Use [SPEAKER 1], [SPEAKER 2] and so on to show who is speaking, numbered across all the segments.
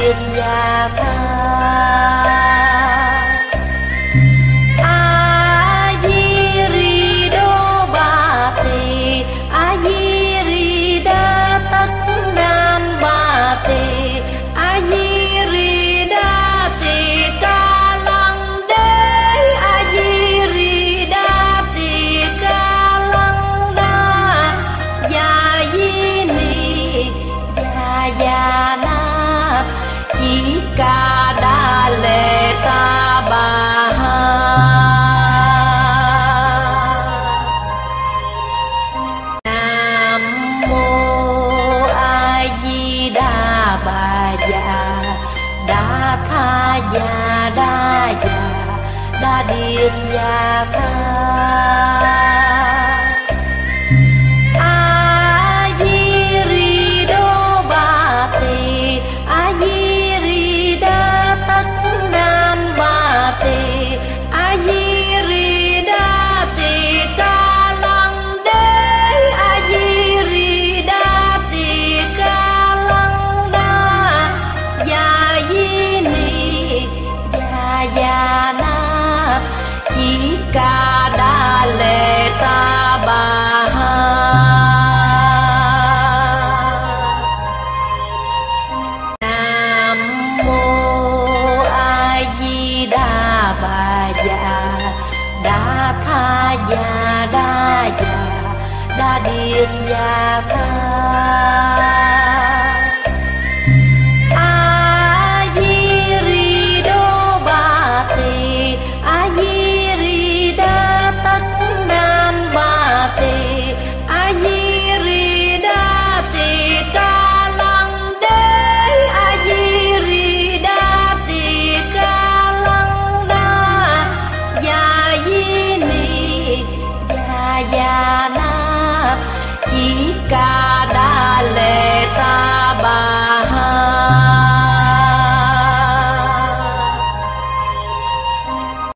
[SPEAKER 1] điệp và tha. A Di Ri Đô Bà Tỳ, A Di Ri Đa Tất Nam Bà Tỳ, A Di Ri Đa Tỳ Ca Lăng Đế, A Di Ri Đa Tỳ Ca Lăng Đa, Già Di Ni Già Na Chỉ Ca Đa Lệ Ta Bà Ha. Nam Mô A Di Đà Bà Già Đa Tha Già Đa Già Đa Điệp Già Tha. A Di Ri Đô Bà Tỳ, A Di Ri Đa Tất Nam Bà Tỳ, A Di Ri Đa Tỳ Ca Lăng Đế, A Di Ri Đa Tỳ Ca Lăng Đa, Già Di Ni Già Na Chỉ Ca Đa Lệ Ta Bà Ha. Nam Mô A Di Đà Bà Già Đa Tha Già Đa Già Đa Điệp Già Tha. A Di Ri Đô Bà Tỳ, A Di Ri Đa Tất Nam Bà Tỳ, A Di Ri Đa Tỳ Ca Lăng Đế, A Di Ri Đa Tỳ Ca Lăng Đa, Già Di Ni Già Na Chỉ Ca Đa Lệ Ta Bà Ha.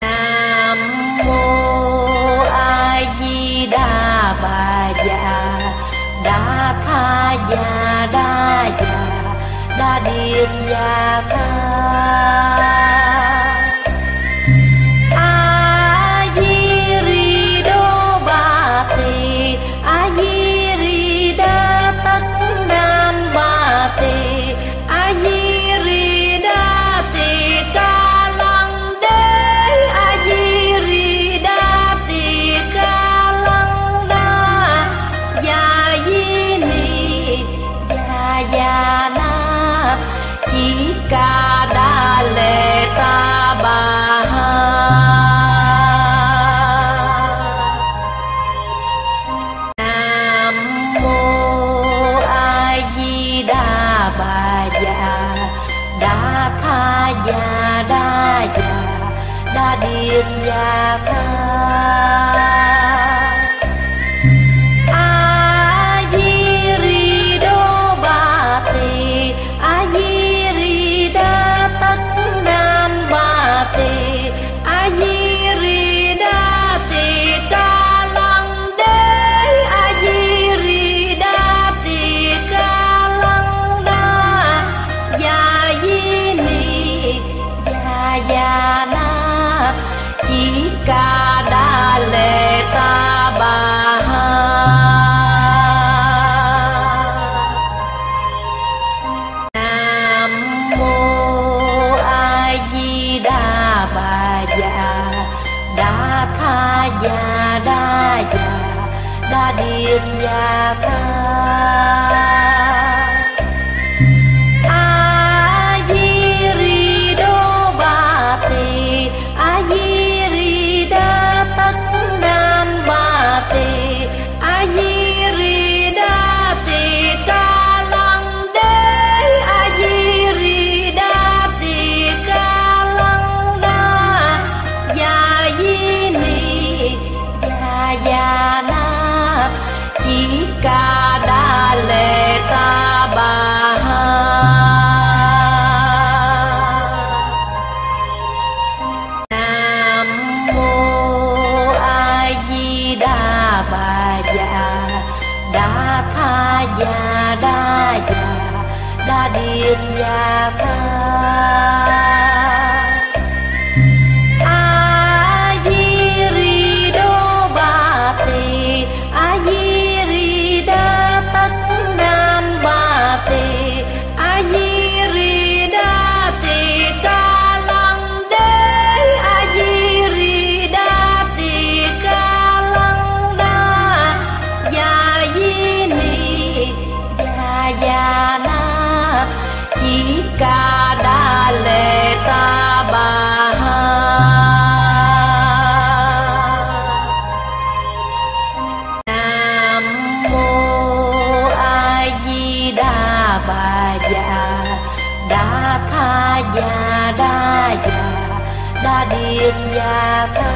[SPEAKER 1] Nam Mô A Di Đà Bà Già Đa Tha Già Đa Già Đa Điệp Già Tha. A Di Ri Đô Bà Tỳ, A Di Ri Đa Tất Nam Bà Tỳ, A Di Ri Đa Tỳ Ca Lăng Đế, A Di Ri Đa Tỳ Ca Lăng Đa, Già Di Ni Già Na Chỉ Ca Đa Lệ Ta Bà Ha. Nam Mô A Di Đà Bà Già Đa Tha Già Đa Già Đa Điệp Già Tha. A Di Ri Đô Bà Tỳ, A Di Ri Đa Tất Nam Bà Tỳ, A Di Ri Đa Tỳ Ca Lăng Đế, A Di Ri Đa Tỳ Ca Lăng Đa, Già Di Ni Già Na Chỉ Ca Đa Lệ Ta Bà Ha. Nam Mô A Di Đà Bà Già Đa Tha Già Đa Già Đa Điệp Già Tha. A Di Ri Đô Bà Tỳ, A Di Ri Đa Tất Nam Bà Tỳ, A Di Ri Đa Tỳ Ca Lăng Đế, A Di Ri Đa Tỳ Ca Lăng Đa, Già Di Ni Già Na Chỉ Ca Đa Lệ Ta Bà Ha. Nam Mô A Di Đà Bà Già Đa Tha Già Đa Già Đa Điệt Già Tha. A Di Ri Đô Ba Tỳ, A Di Ri Đa Tất Nam Ba Tỳ, A Di Ri Đa Tỳ Ca Lăng Đế, A Di Ri Đa Tỳ Ca Lăng Đa, Già Di Ni Già Già Na, Chỉ Ca Đa Lệ Ta Bà Ha. Nam Mô A Di Đà Bà Già Đa Tha Già Đa Già Đa Điệt Già Tha.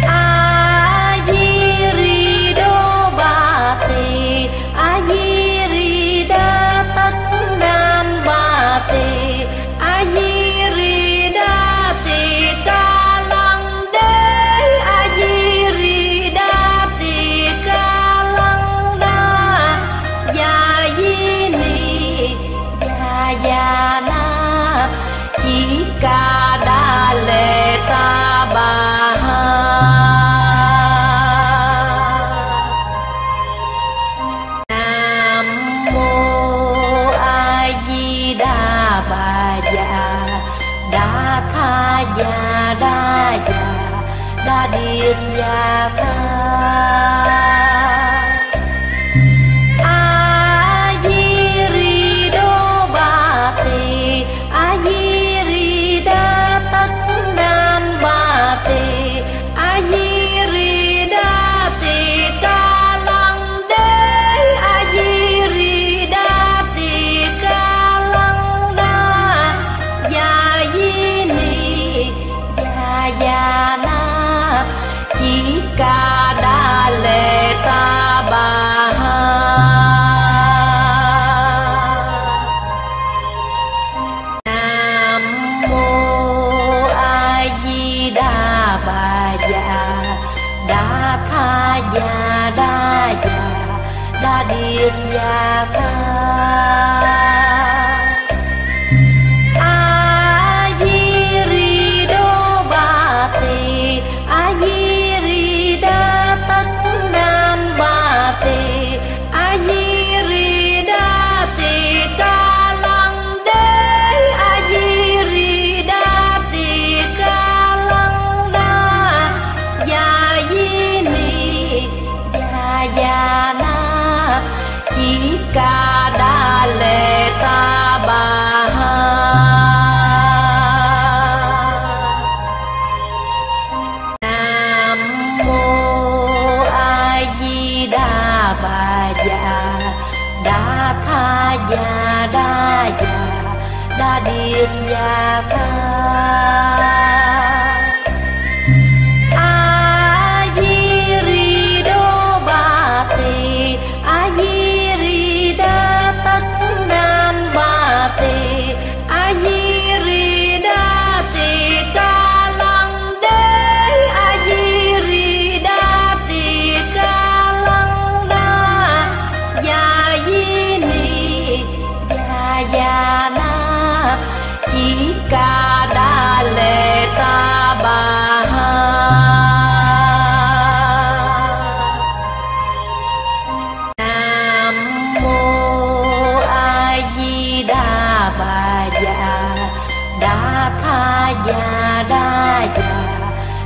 [SPEAKER 1] A Di Ri Đô Ba Tỳ, A Di Ri Đa Tất Nam Ba Tỳ, A Di Ri Đa Tỳ Ca Lăng Đế, A Di Ri Đa Tỳ Ca Lăng Đa, Già Di Ni Già Già Na, Chỉ Ca Đa Lệ Ta Bà Ha. Nam Mô A Di Đà Bà Già Đa Tha Già Đa Già Đa Điệt Già Tha. A Di Ri Đô Ba Tỳ, A Di Ri Đa Tất Nam Ba Tỳ, A Di Ri Đa Tỳ Ca Lăng Đế, A Di Ri Đa Tỳ Ca Lăng Đa, Già Di Ni Già Già Na, Chỉ Ca Đa Lệ Ta Bà Ha. Nam Mô A Di Đà Bà Già Đa Tha Già Đa Già Đa Điệt Già Tha. A Di Ri Đô Ba Tỳ, A Di Ri Đa Tất Nam Ba Tỳ, A Di Ri Đa Tỳ Ca Lăng Đế, A Di Ri Đa Tỳ Ca Lăng Đa, Già Di Ni Già Già Na, Chỉ Ca Đa Lệ Ta Bà Ha. Nam Mô A Di Đà Bà Già Đa Tha Già Đa Già Đa Điệt Già Tha. A Di Ri Đô Ba Tỳ, A Di Ri Đa Tất Nam Ba Tỳ, A Di Ri Đa Tỳ Ca Lăng Đế, A Di Ri Đa Tỳ Ca Lăng Đa, Già Di Ni Già Già Na, Chỉ Ca Đa Lệ Ta Bà Ha. Nam Mô A Di Đà Bà Già Đa Tha Già Đa Già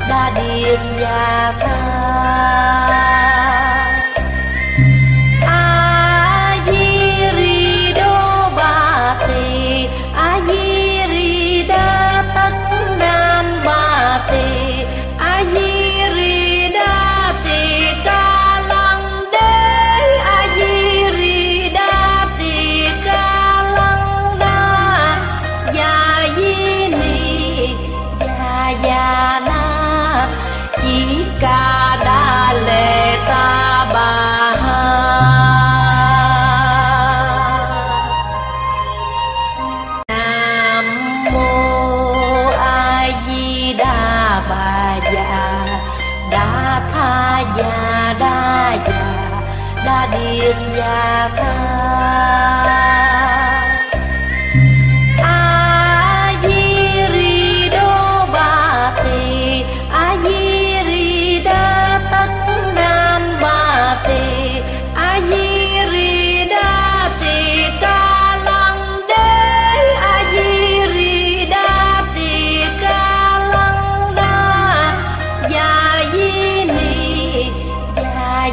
[SPEAKER 1] Đa Điệt Già Tha. A Di Ri Đô Ba Tỳ, A Di Ri Đa Tất Nam Ba Tỳ, A Di Ri Đa Tỳ Ca Lăng Đế, A Di Ri Đa Tỳ Ca Lăng Đa, Già Di Ni Già Già Na, Chỉ Ca Đa Lệ Ta Bà Ha. Nam Mô A Di Đà Bà Già Đa Tha Già Đa Già Đa Điệt Già Tha. A Di Ri Đô Ba Tỳ, A Di Ri Đa Tất Nam Ba Tỳ, A Di Ri Đa Tỳ Ca Lăng Đế, A Di Ri Đa Tỳ Ca Lăng Đa, Già Di Ni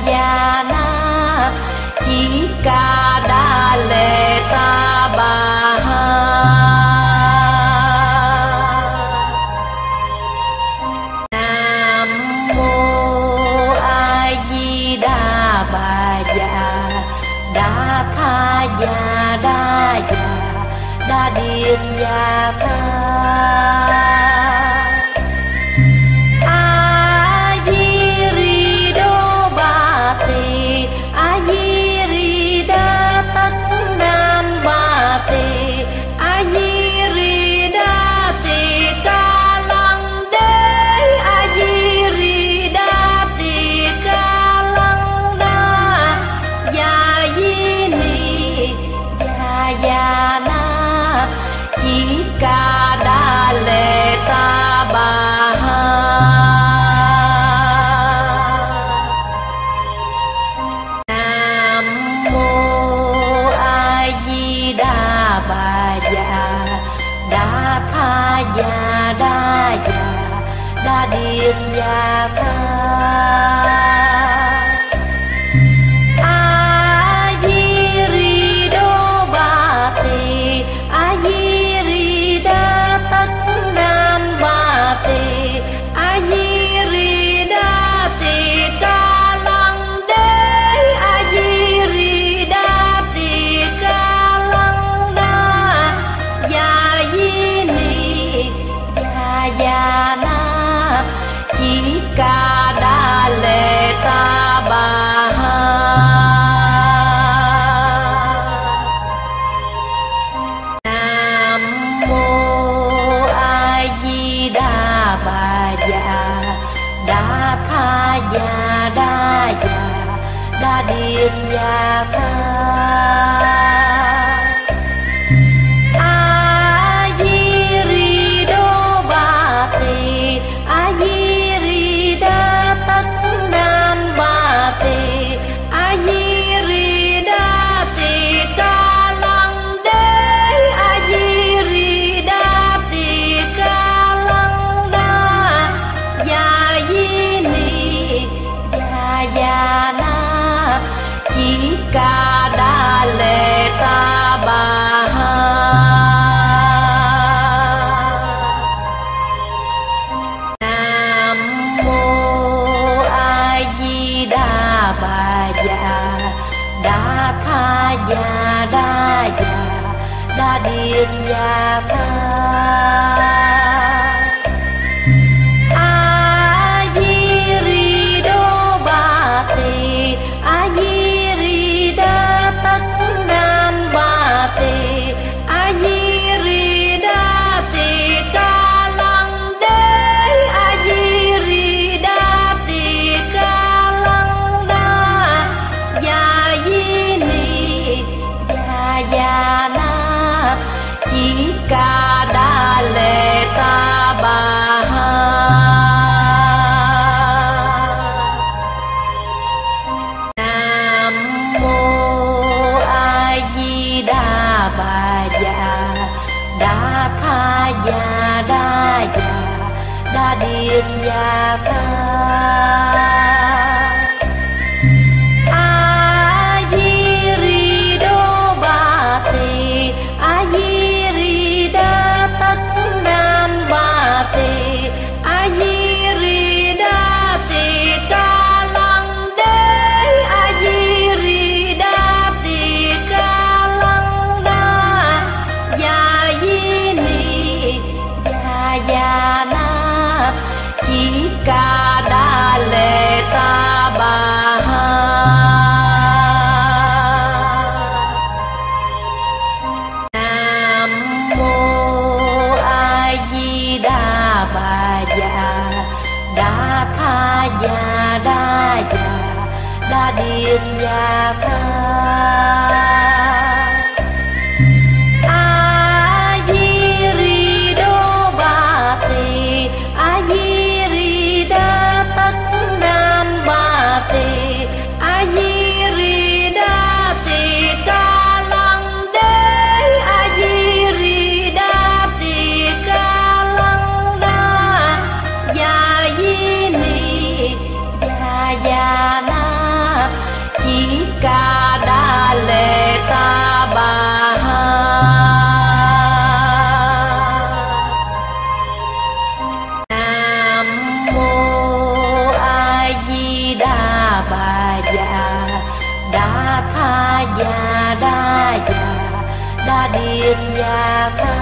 [SPEAKER 1] Già Na, Chỉ Ca Đa Lệ Ta Bà Ha. Nam Mô A Di Đà Bà Già Đa Tha Già Đa Già Đa Điệt Già Tha. A Di Ri Đô Ba Tỳ, A Di Ri Đa Tất Nam Ba Tỳ, A Di Ri Đa Tỳ Ca Lăng Đế, A Di Ri Đa Tỳ Ca Lăng Đa, Già Di Ni Già Na, Chỉ Ca Đa Lệ Ta Bà Ha. Nam Mô A Di Đà Bà Già Đa Tha Già Đa Già Đa Điệt Già Tha. A Di Ri Đô Ba Tỳ, A Di Ri Đa Tất Nam Ba Tỳ, A Di Ri Đa Tỳ Ca Lăng Đế, A Di Ri Đa Tỳ Ca Lăng Đa, Già Di Ni Già Na, Chỉ Ca Đa Lệ Ta Bà Ha. Nam Mô A Di Đà Bà Già Đa Tha Già Đa Già Đa Điệt Già Tha. A Di Ri Đô Ba Tỳ, A Di Ri Đa Tất Nam Ba Tỳ, A Di Ri Đa Tỳ Ca Lăng Đế, A Di Ri Đa Tỳ Ca Lăng Đa, Già Di Ni Già Na, Chỉ Ca Đa Lệ Ta Bà Ha. Nam Mô A Di Đà Bà Già Đa Tha Già Đa Già Đa Điệt Già Tha. A Di Ri Đô Ba Tỳ, A Di Ri Đa Tất Nam Ba Tỳ, A Di Ri Đa Tỳ Ca Lăng Đế, A Di Ri Đa Tỳ Ca Lăng Đa, Già Di Ni Già Na, Chỉ Ca Đa Lệ Ta Bà Ha. Nam Mô A Di Đà Bà Già Đa Tha Già Đa Già Đa Điệt Già Tha. A Di Ri Đô Ba Tỳ, A Di Ri Đa Tất Nam Ba Tỳ, A Di Ri Đa Tỳ Ca Lăng Đế, A Di Ri Đa Tỳ Ca Lăng Đa, Già Di Ni Già Na, Chỉ Ca Đa Lệ Ta Bà Ha. Nam Mô A Di Đà Bà Già Đa Tha Già Đa Già đa điệp gia tha. A di ri đô ba tỳ, a di ri đa tất nam ba tỳ, a di ri đa tỳ ca lăng đế, a di ri đa tỳ ca lăng đa, ya di ni ya na chỉ ca đa lệ ta bà ha. Nam mô A Di Đà Bà Già Đa Tha Già Đa Già Đa Điệp Già Tha.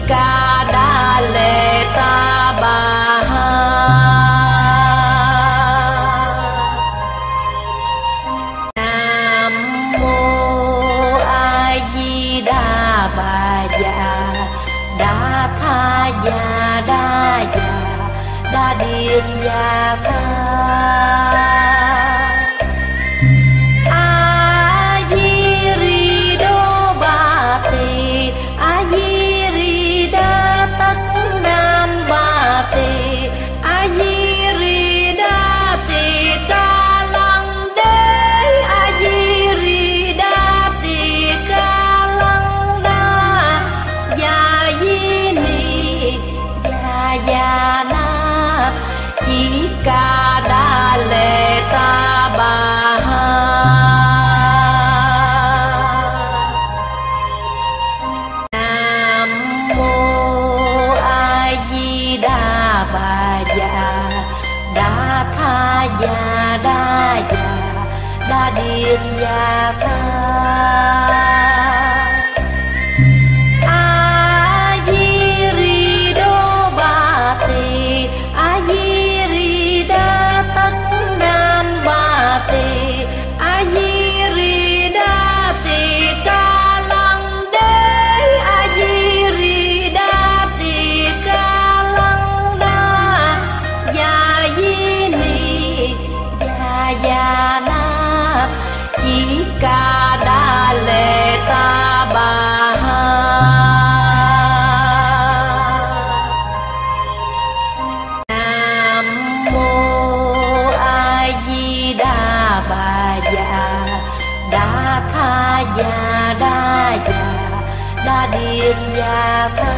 [SPEAKER 1] Ca đa lệ ta bà ha. Nam mô A Di Đà Bà Già Đa Tha Già Đa Già Đa Điệp Già Tha. Ca đa lệ ta bà ha. Nam mô A Di Đà Bà Già Đa Tha Già Đa Già Đa Điệp Già Tha. Ca đa lệ ta bà ha. Nam mô A Di Đà Bà Già Đa Tha Già Đa Già Đa Điệp Già Tha.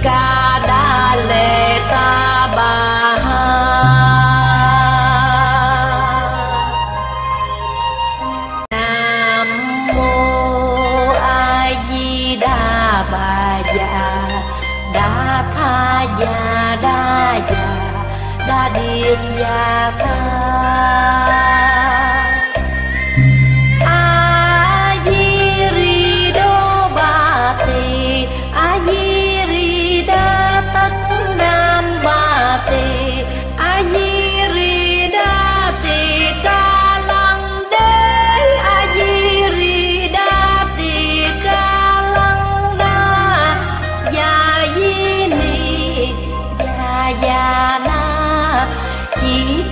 [SPEAKER 1] Ca đa lệ ta bà ha. Nam mô A Di Đà Bà Già Đa Tha Già Đa Già Đa Điệp Già Tha.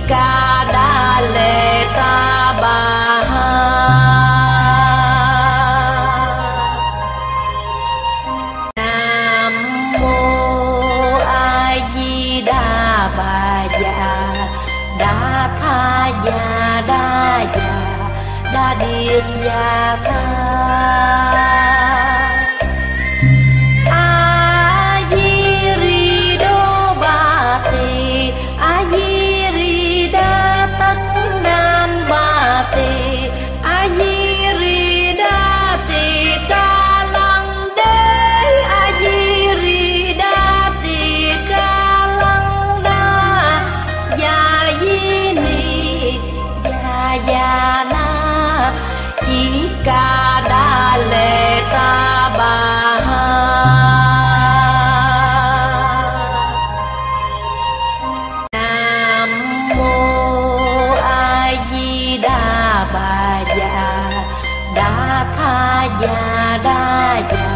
[SPEAKER 1] Ca đa lệ ta bà ha. Nam mô A Di Đà Bà Già Đa Tha Già Đa Già Đa Điệt Già Tha. A Di Ri Đô Ba Tỳ, A Di Ri Đa Tất Nam Ba Tỳ, A Di Ri Đa Tỳ Ca Lăng Đế, A Di Ri Đa Tỳ Ca Lăng Đa, Già Di Ni Già Na Chỉ Ca Đa Lệ Ta Bà Ha. Nam Mô A Di Đà Bà Già Đa Tha Già Đa Già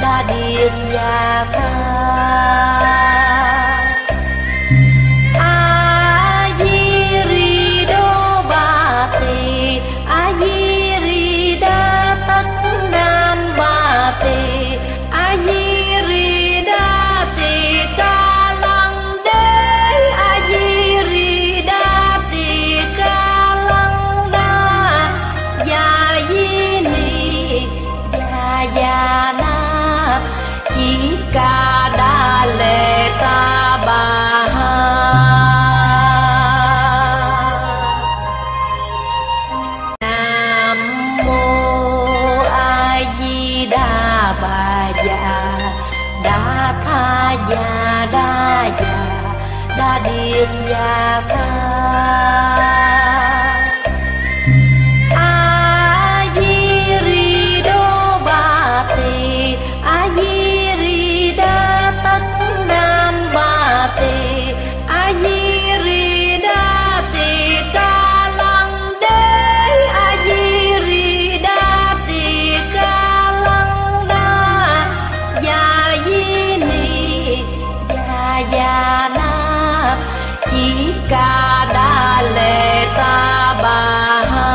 [SPEAKER 1] Đa Điệt Già Tha. A Di Ri Đô Ba Tỳ, A Di Ri Đa Tất Nam Ba Tỳ, A Di Ri Đa Tỳ Ca Lăng Đế, A Di Ri Đa Tỳ Ca Lăng Đa, Già Di Ni Già Na Chỉ Ca Đa Lệ Ta Bà Ha. Nam Mô A Di Đà Bà Già Đa Tha Già Đa Già Đa Điệt Già Tha. A Di Ri Đô Ba Tỳ, A Di Ri Đa Tất Nam Ba Tỳ, A Di Ri Đa Tỳ Ca Lăng Đế, A Di Ri Đa Tỳ Ca Lăng Đa, Già Di Ni Già Na Chỉ Ca Đa Lệ Ta Bà Ha.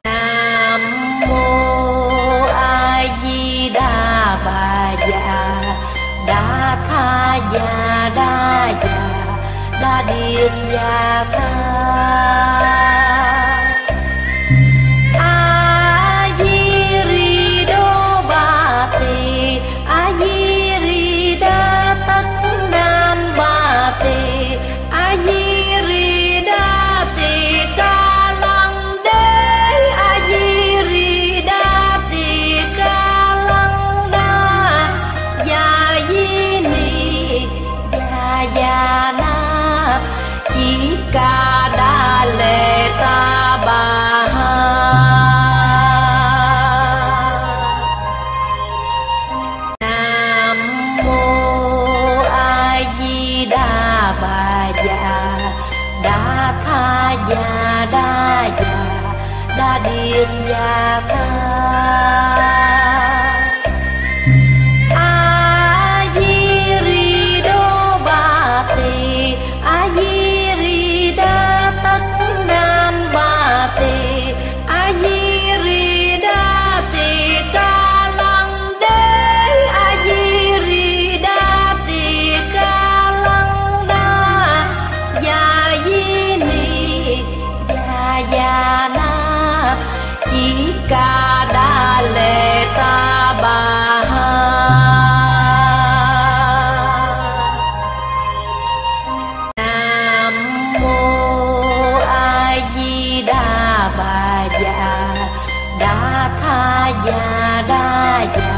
[SPEAKER 1] Nam Mô A Di Đà Bà Già Đa Tha Già Đa Già Đa Điệt Già Tha. A Di Ri Đô Ba Tỳ, A Di Ri Đa Tất Nam Ba Tỳ, A Di Ri Đa Tỳ Ca Lăng Đế, A Di Ri Đa Tỳ Ca Lăng Đa, Già Di Ni Già Na Chỉ Ca Đa Lệ Ta Bà Ha. Nam Mô A Di Đà Bà Già Đa Tha Già Đa Già Đa Điệt Già Tha. A Di Ri Đô Ba Tỳ, A Di Ri Đa Tất Nam Ba Tỳ, A Di Ri Đa Tỳ Ca Lăng Đế, A Di Ri Đa Tỳ Ca Lăng Đa, Già Di Ni Già Na Chỉ Ca Đa Lệ Ta Bà Ha. Nam Mô A Di Đà Bà Già Đa Tha Già Đa Già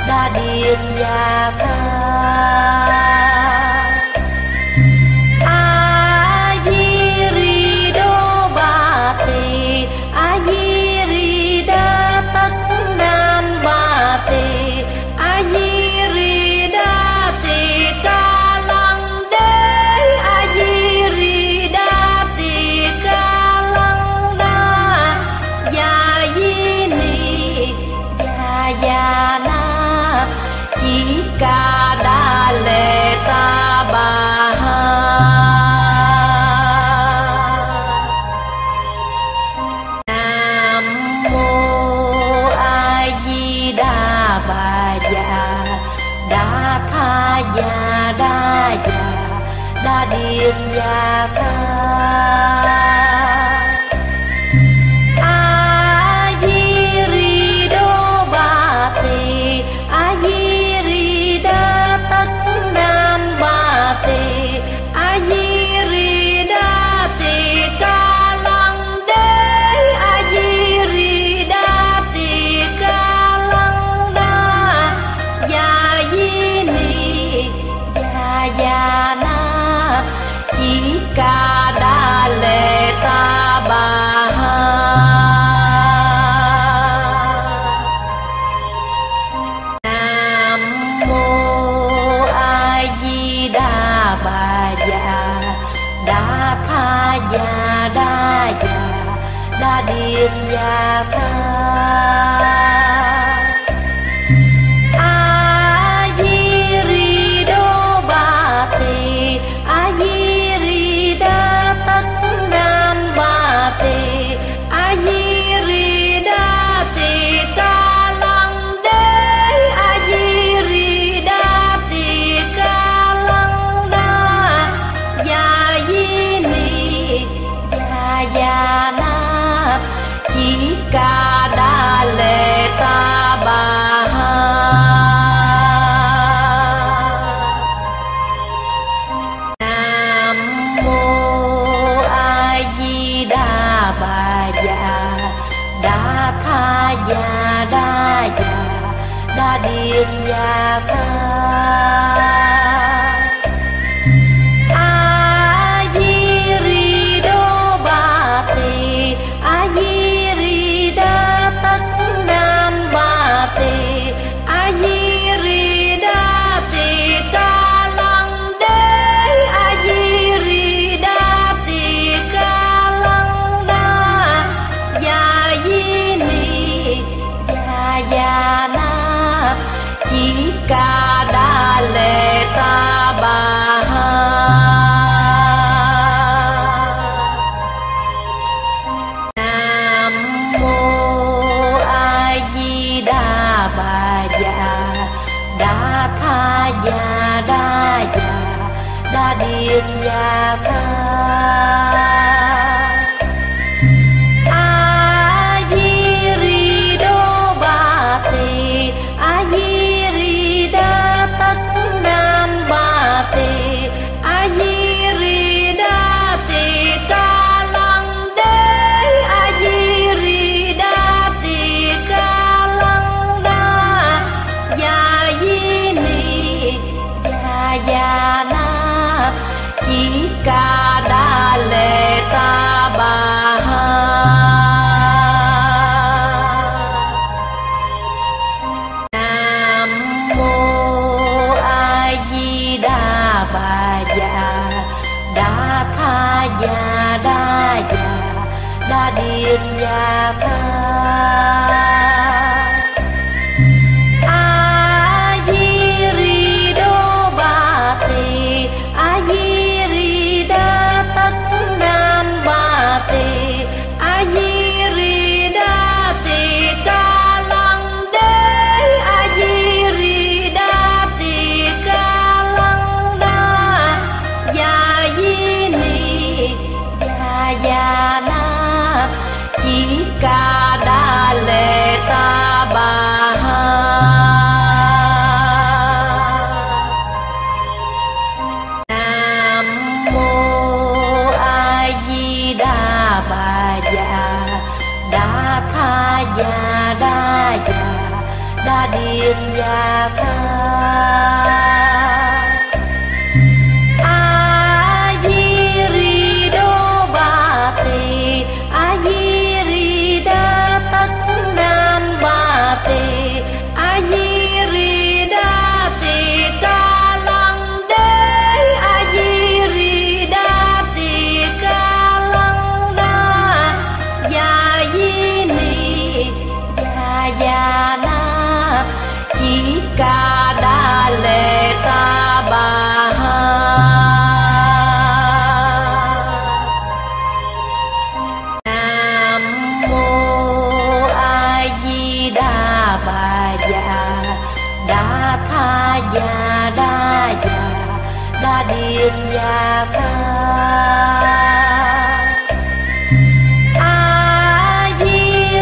[SPEAKER 1] Đa Điệt Già Tha. A Di Ri Đô Ba Tỳ, A Di Ri Đa Tất Nam Ba Tỳ, A Di Ri Đa Tỳ Ca Lăng Đế, A Di Ri Đa Tỳ Ca Lăng Đa, Già Di Ni Già Na Chỉ Ca Đa Lệ Ta Bà Ha. Nam Mô A Di Đà Bà Già Đa Tha Già Đa Già đa điệp và tha. A di ri đô ba tỳ, a di ri đa tất nam ba tỳ, a di ri đa tỳ ca lăng đế, a di ri đa tỳ ca lăng đa, ya di ni ya na chỉ ca đa lệ ta bà ha. Nam mô A Di Đà Bà Già Đa Tha Già Đa Già Đa Điệp Già Tha. Chỉ ca đa lệ ta bà ha. Nam mô A Di Đà Bà Già Đa Tha Già Đa Già Đa Điệp Già Tha. Chỉ ca đa lệ ta bà ha. Nam mô A Di Đà Bà Già Đa Tha Già Đa Già Đa Điệp Già Tha. Chỉ ca đa lệ ta bà ha. Nam mô A Di Đà Bà Già Đa Tha Già Đa Già Đa Điệp Già Tha. Chỉ ca đa lệ ta bà ha. Nam mô A Di Đà Bà Già Đa Tha Già Đa Già Đa Điệp Già Tha. Chỉ ca đa điệp gia ca. A di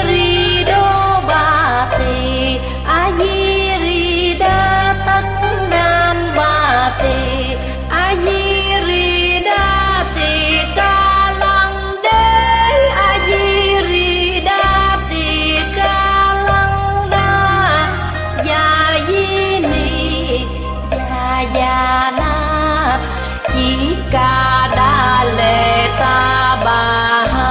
[SPEAKER 1] ri đô ba tỳ, a di ri đa tất nam ba tỳ, a di ri đa tỳ ca lăng đế, a di ri đa tỳ ca lăng đa, ya di ni ya na chỉ ca đa lệ ta bà ha.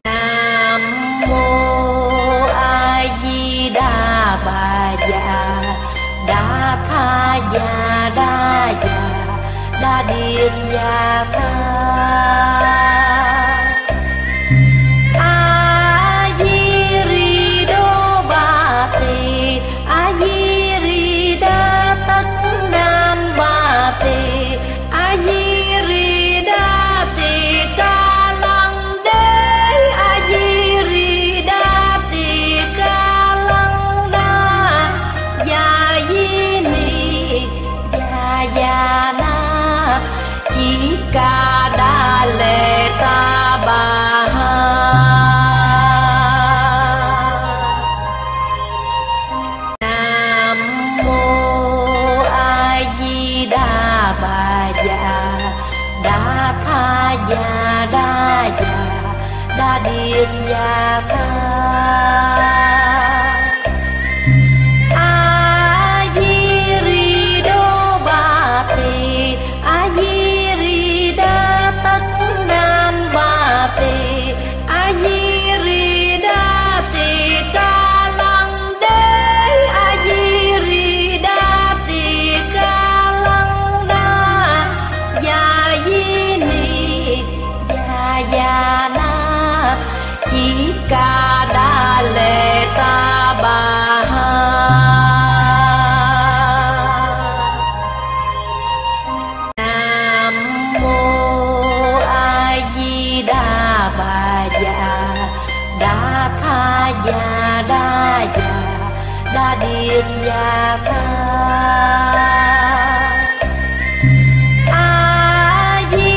[SPEAKER 1] Nam mô A Di Đà Bà Già Đa Tha Già Đa Già Đa Điệp Già Tha. A Di Ri Đô Ba Tỳ, A Di Ri Đa tất nam ba tỳ, A Di Ri Đa tỳ ca lăng đế, A Di Ri Đa tỳ ca lăng đa, ya di ni ya na chỉ ca đa lệ ta bà ha. Bà già đa tha già đa già đa điệp già ca. A di ri đô ba tỳ, A di ri đa tất nam ba tỳ, A di ri đa tỳ ca lăng đế, A di ri đa tỳ ca lăng đa, ya di ni ya na chỉ ca đa lệ ta bà ha. Nam mô A Di Đà Bà Già Đa Tha Già Đa Già Đa Điệp Già Ca. A di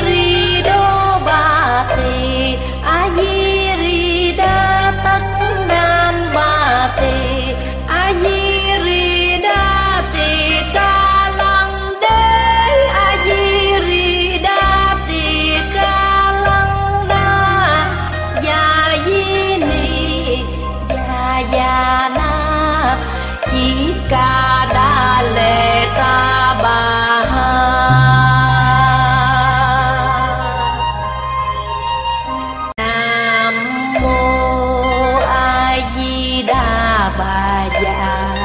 [SPEAKER 1] ri đô ba tỳ, A di ri đa tất nam ba tỳ, A di ri đa tỳ ca lăng đế, A di ri đa tỳ ca lăng đa, ya di ni ya na chỉ ca đa lệ ta bà ha. Nam mô A Di Đà Bà Già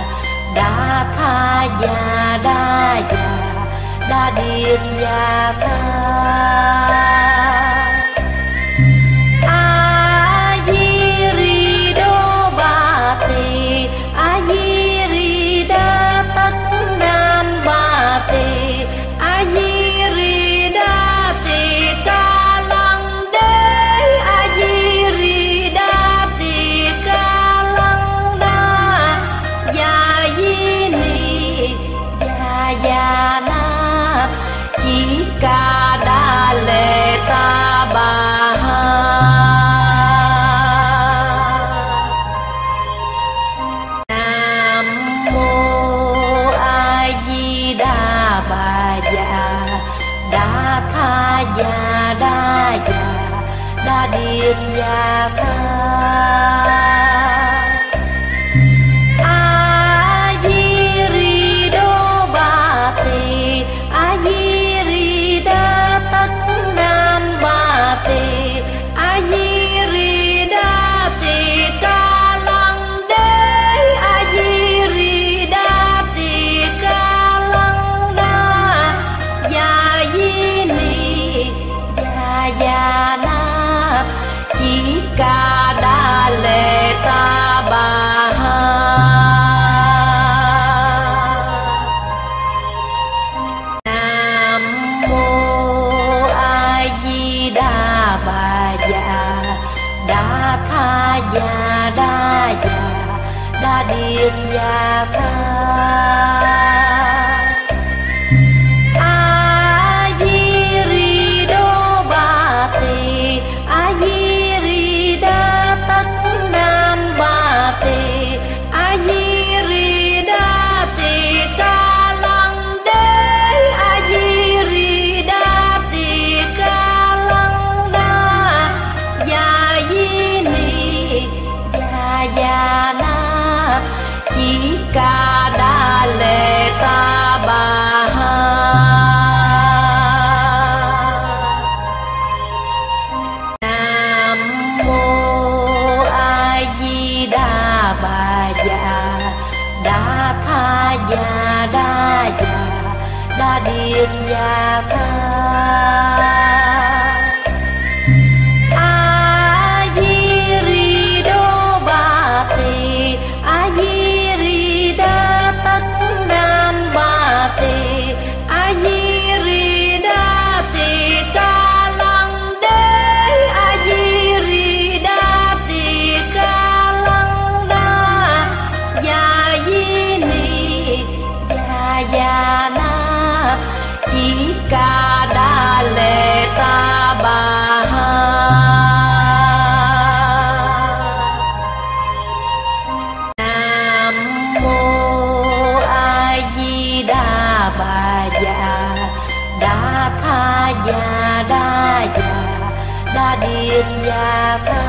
[SPEAKER 1] Đa Tha Già Đa Già Đa Điệp Già Ca. A di ri đô ba tỳ, A di ri đa tất nam ba tỳ, A di ri đa tỳ ca lăng đế, A di ri đa tỳ ca lăng đa, ya di ni ya na chỉ ca đa lệ ta bà ha. Nam mô A Di Đà Bà Già Đa Tha Già Đa Già Đa Điệp Già Ca. A di ri đô ba tỳ, A di ri đa tất nam ba tỳ, A di ri đa tỳ ca lăng đế, A di ri đa tỳ ca lăng đa, ya di ni ya na chỉ ca đa lệ đa điệt và tha. A di ri đô ba tỳ, a di ri đa tất nam ba tỳ, a di ri đa tỳ ca lăng đế, a di ri đa tỳ ca lăng đa, ya di ni ya na chỉ ca đa lệ ta bà ha. Nam mô A Di Đà Bà Già Đa Tha Già Đa Già Đa Điệt Già Tha. Già na chỉ ca đa lệ ta bà ha. Nam mô A Di Đà Bà Già Đa Tha Già Đa Già Đa Điệt Già Tha.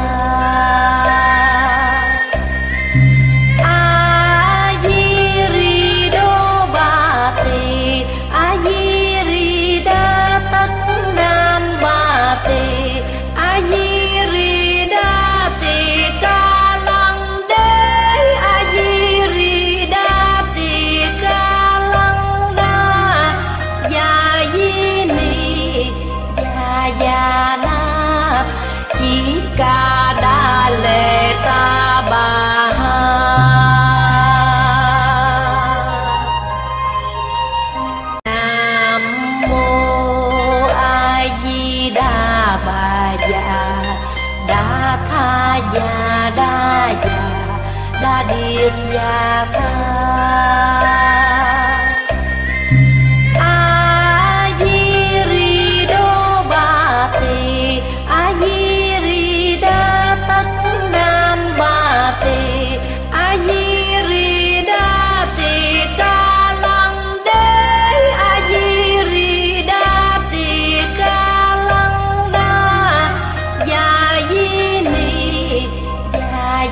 [SPEAKER 1] Già na chỉ ca đa lệ ta bà ha. Nam mô A Di Đà Bà Già Đa Tha Già Đa Già Đa Điệt Già Tha.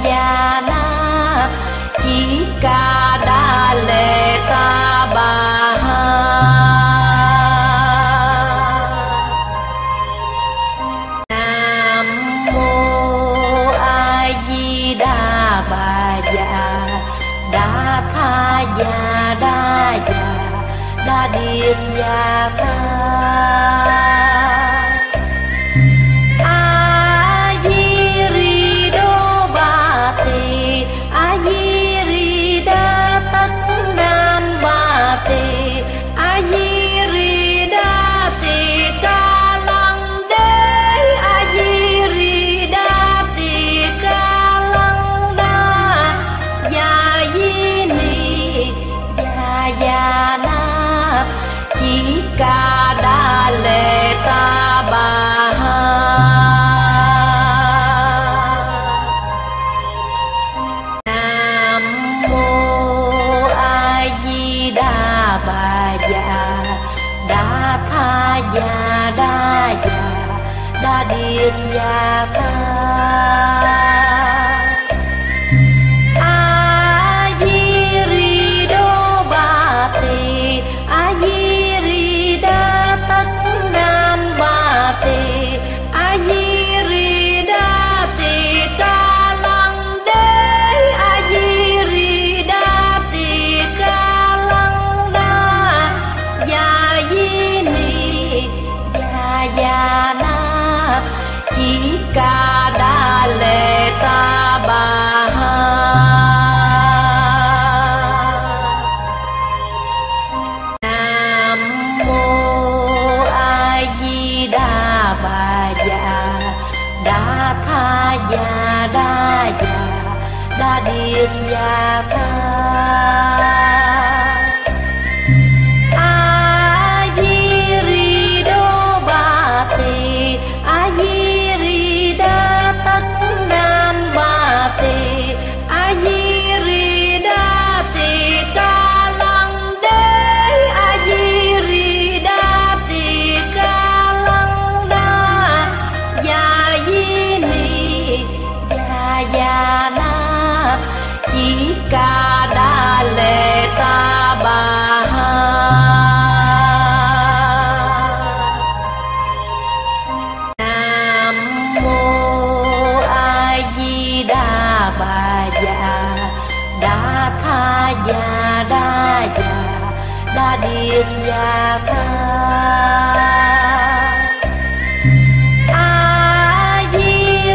[SPEAKER 1] Già na chỉ ca đa lệ ta bà ha. Nam mô A Di Đà Bà Già Đa Tha Già Đa Già Đa Điệt Già Tha. Già na chỉ ca đa lệ ta bà ha. Nam mô A Di Đà Bà Già Đa Tha Già Đa Già Đa Điệt Già Tha. Già na chỉ ca đa lệ tha. A Di Ri Đô Bà Tỳ, A Di Ri Đa Tất Nam Bà Tỳ, A Di Ri Đa Tỳ Ca Lăng Đế, A Di Ri Đa Tỳ Ca Lăng Đa, Già Di Ni Già Na, Chỉ Ca Đa Lệ Ta Bà Ha. Bà già Đa Tha Già Đa Già Đa Điệt Già Tha. A Di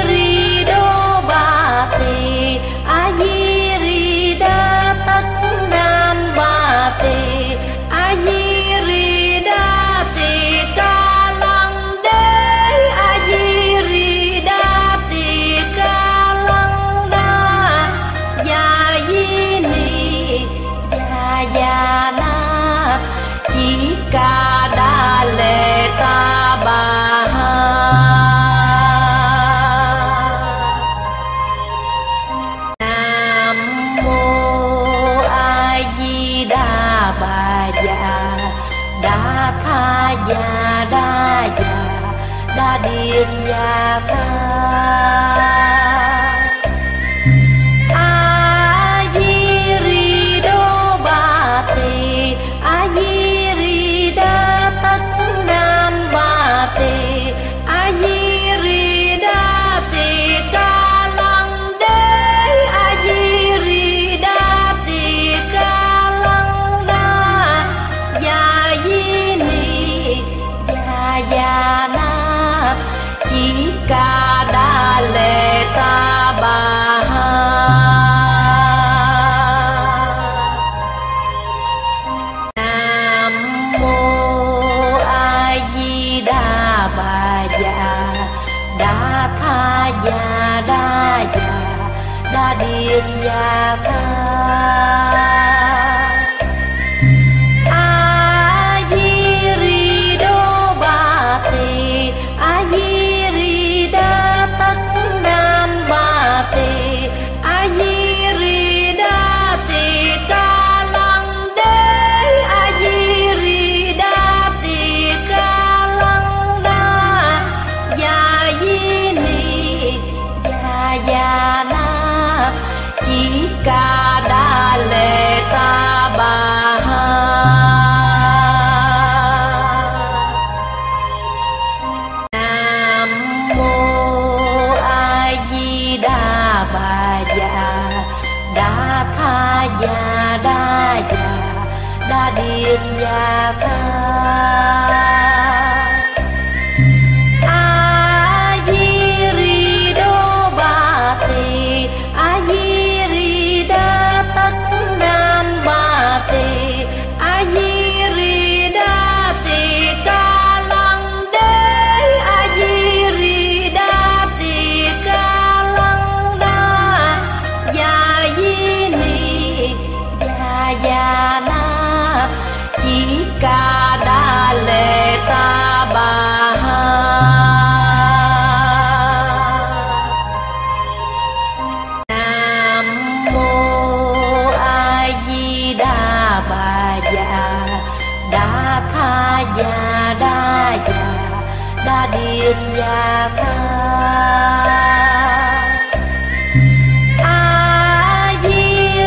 [SPEAKER 1] Ri Đô Bà Tỳ, A Di Ri Đa Tất Nam Bà Tỳ, A Di Ri Đa Tỳ Ca Lăng Đế, A Di Ri Đa Tỳ Ca Lăng Đa, Già Di Ni Già Na, Chỉ Ca Đa Lệ Ta Bà Ha. Nam Mô A Di Đà Bà Già Đa Tha Già Đa Già Đa Điệt Già Tha. A Di Ri Đô Bà Tỳ, A Di Ri Đa Tất Nam Bà Tỳ, A Di Ri Đa Tỳ Ca Lăng Đế, A Di Ri Đa Tỳ Ca Lăng Đa, Già Di Ni Già Na, Chỉ Ca Đa Lệ Ta Bà Ha. Nam Mô A Di Đà Bà Già Đa Tha Già Đa Già Đa Điệt Già Tha. A Di Ri Đô Bà Tỳ, A Di Ri Đa Tất Nam Bà Tỳ, A Di Ri Đa Tỳ Ca Lăng Đế, A Di Ri Đa Tỳ Ca Lăng Đa, Già Di Ni Già Na, Chỉ Ca Đa Lệ Ta Bà Ha. Nam Mô A Di Đà Bà Già Đa Tha Già Đa Già Đa Điệt Già Tha. A Di Ri Đô Bà Tỳ, A Di Ri Đa Tất Nam Bà Tỳ, A Di Ri Đa Tỳ Ca Lăng Đế, A Di Ri Đa Tỳ Ca Lăng Đa, Già Di Ni Già Na, Chỉ Ca Đa Lệ Ta Bà Ha. Nam Mô A Di Đà Bà Già Đa Tha Già Đa Già Đa Điệt Già Tha. A Di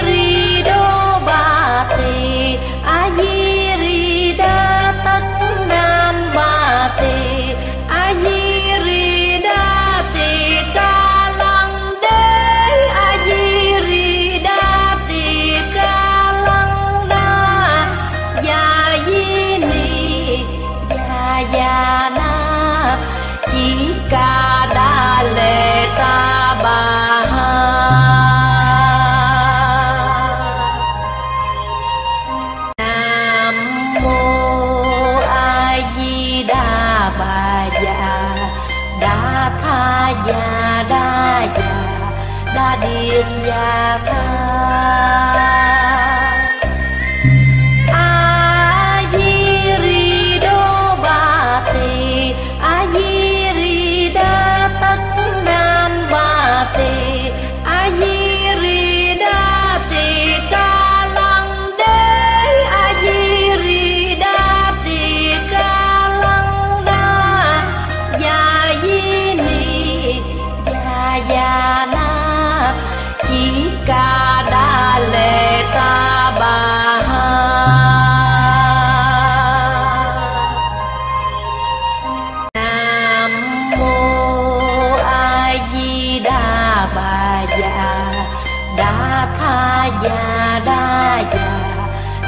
[SPEAKER 1] Ri Đô Bà Tỳ, A Di Ri Đa Tất Nam Bà Tỳ, A Di Ri Đa Tỳ Ca Lăng Đế, A Di Ri Đa Tỳ Ca Lăng Đa, Già Di Ni Già Na, Chỉ Ca Đa Lệ Ta Bà Ha. Nam Mô A Di Đà Bà Già Đa Tha Già Đa Già Đa Điệt Già Tha.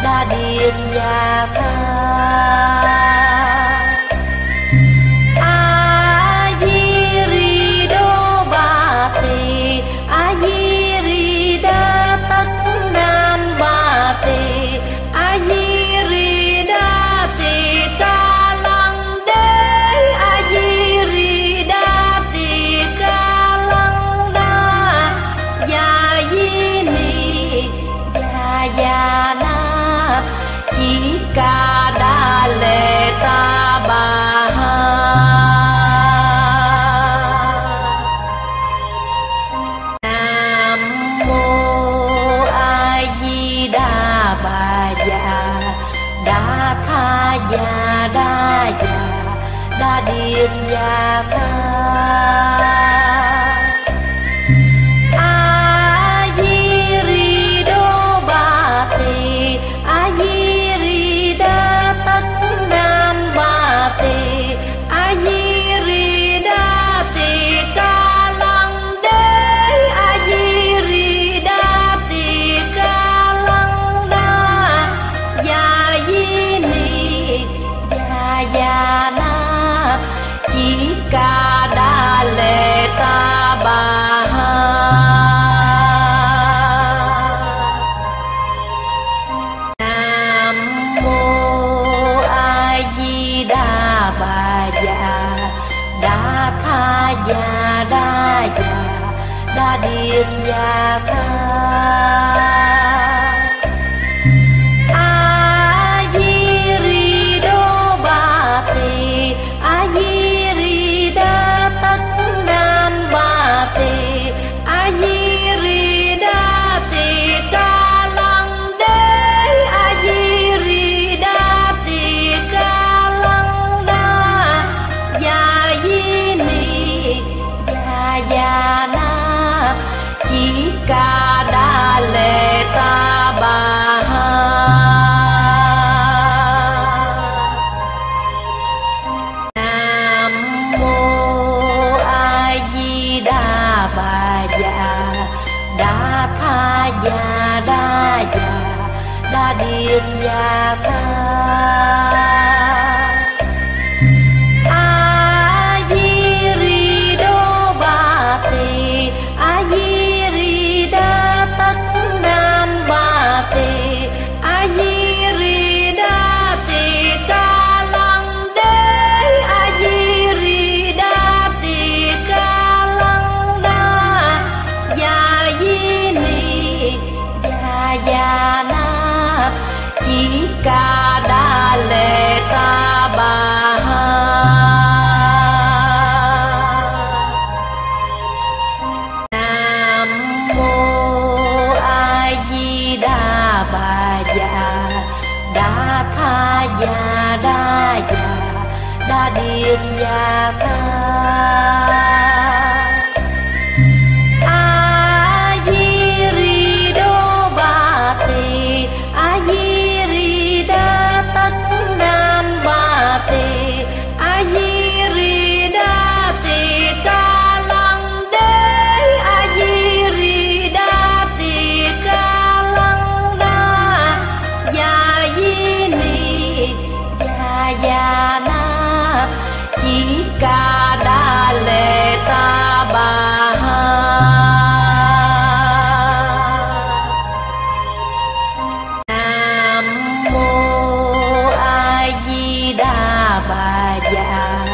[SPEAKER 1] đa điệp gia tha. A di ri đô ba tỳ, a di ri đa tất nam ba tỳ, a di ri đa tỳ ca lăng đế, a di ri đa tỳ ca lăng đa, ya di ni ya na chỉ ca đa lệ ta bà ha. Nam mô A Di Đà Bà Già Đa Tha Già Đa Già Đa Điệp Già Tha. Chỉ ca đa lệ ta bà ha. Nam mô A Di Đà Bà Già Đa Tha Già Đa Già Đa Điệp Già Tha. Chỉ ca đa lệ ta bà ha. Nam mô A Di Đà Bà Già Đa Tha Già Đa Già Đa Điệp Già Tha. Chỉ ca đa lệ ta bà ha. Nam mô A Di Đà Bà Già Đa Tha Già Đa Già Đa Điệp Già Tha. Chỉ ca đa lệ ta bà ha. Nam mô A Di Đà Bà Già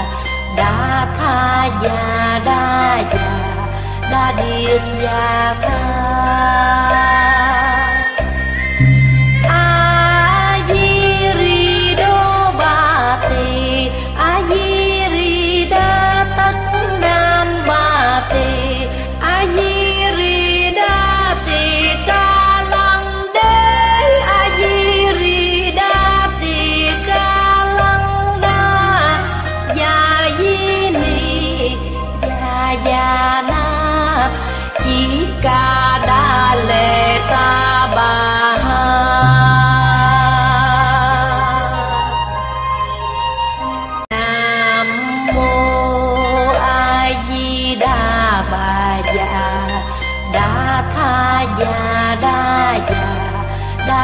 [SPEAKER 1] Đa Tha Già Đa Già Đa Điệp Già Tha. Chỉ ca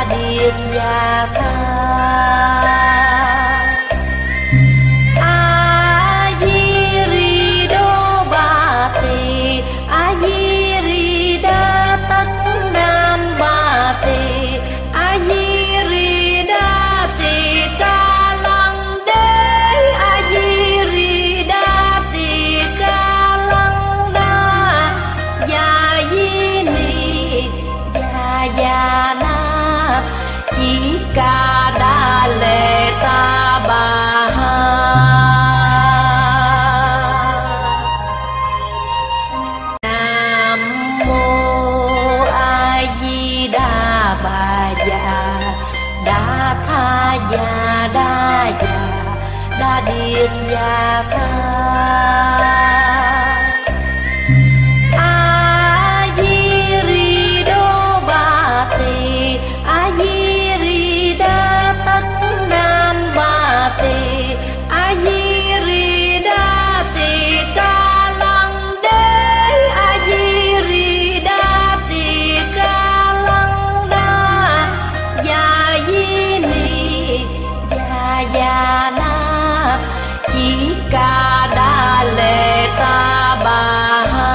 [SPEAKER 1] đa điệp gia tha. A di ri đô ba tỳ, a di ri đa tất nam ba tỳ, a di ri đa tỳ ca lăng đế, a di ri đa tỳ ca lăng đa, ya di ni ya na chỉ ca đa lệ ta bà ha. Nam mô A Di Đà Bà Già Đa Tha Già Đa Già Đa Điệp Già Tha. Già na chỉ ca đa lệ ta bà ha.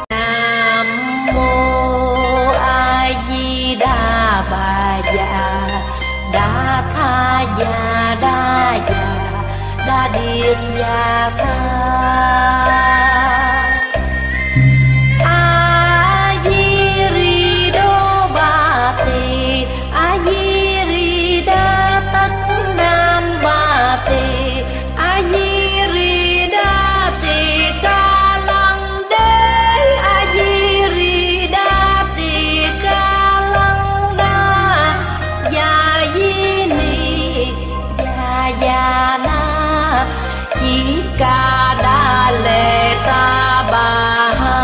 [SPEAKER 1] Nam mô A Di Đà Bà Già Đa Tha Già Đa Già Đa Điệp Già Tha. Già na chỉ ca đa lệ ta bà ha.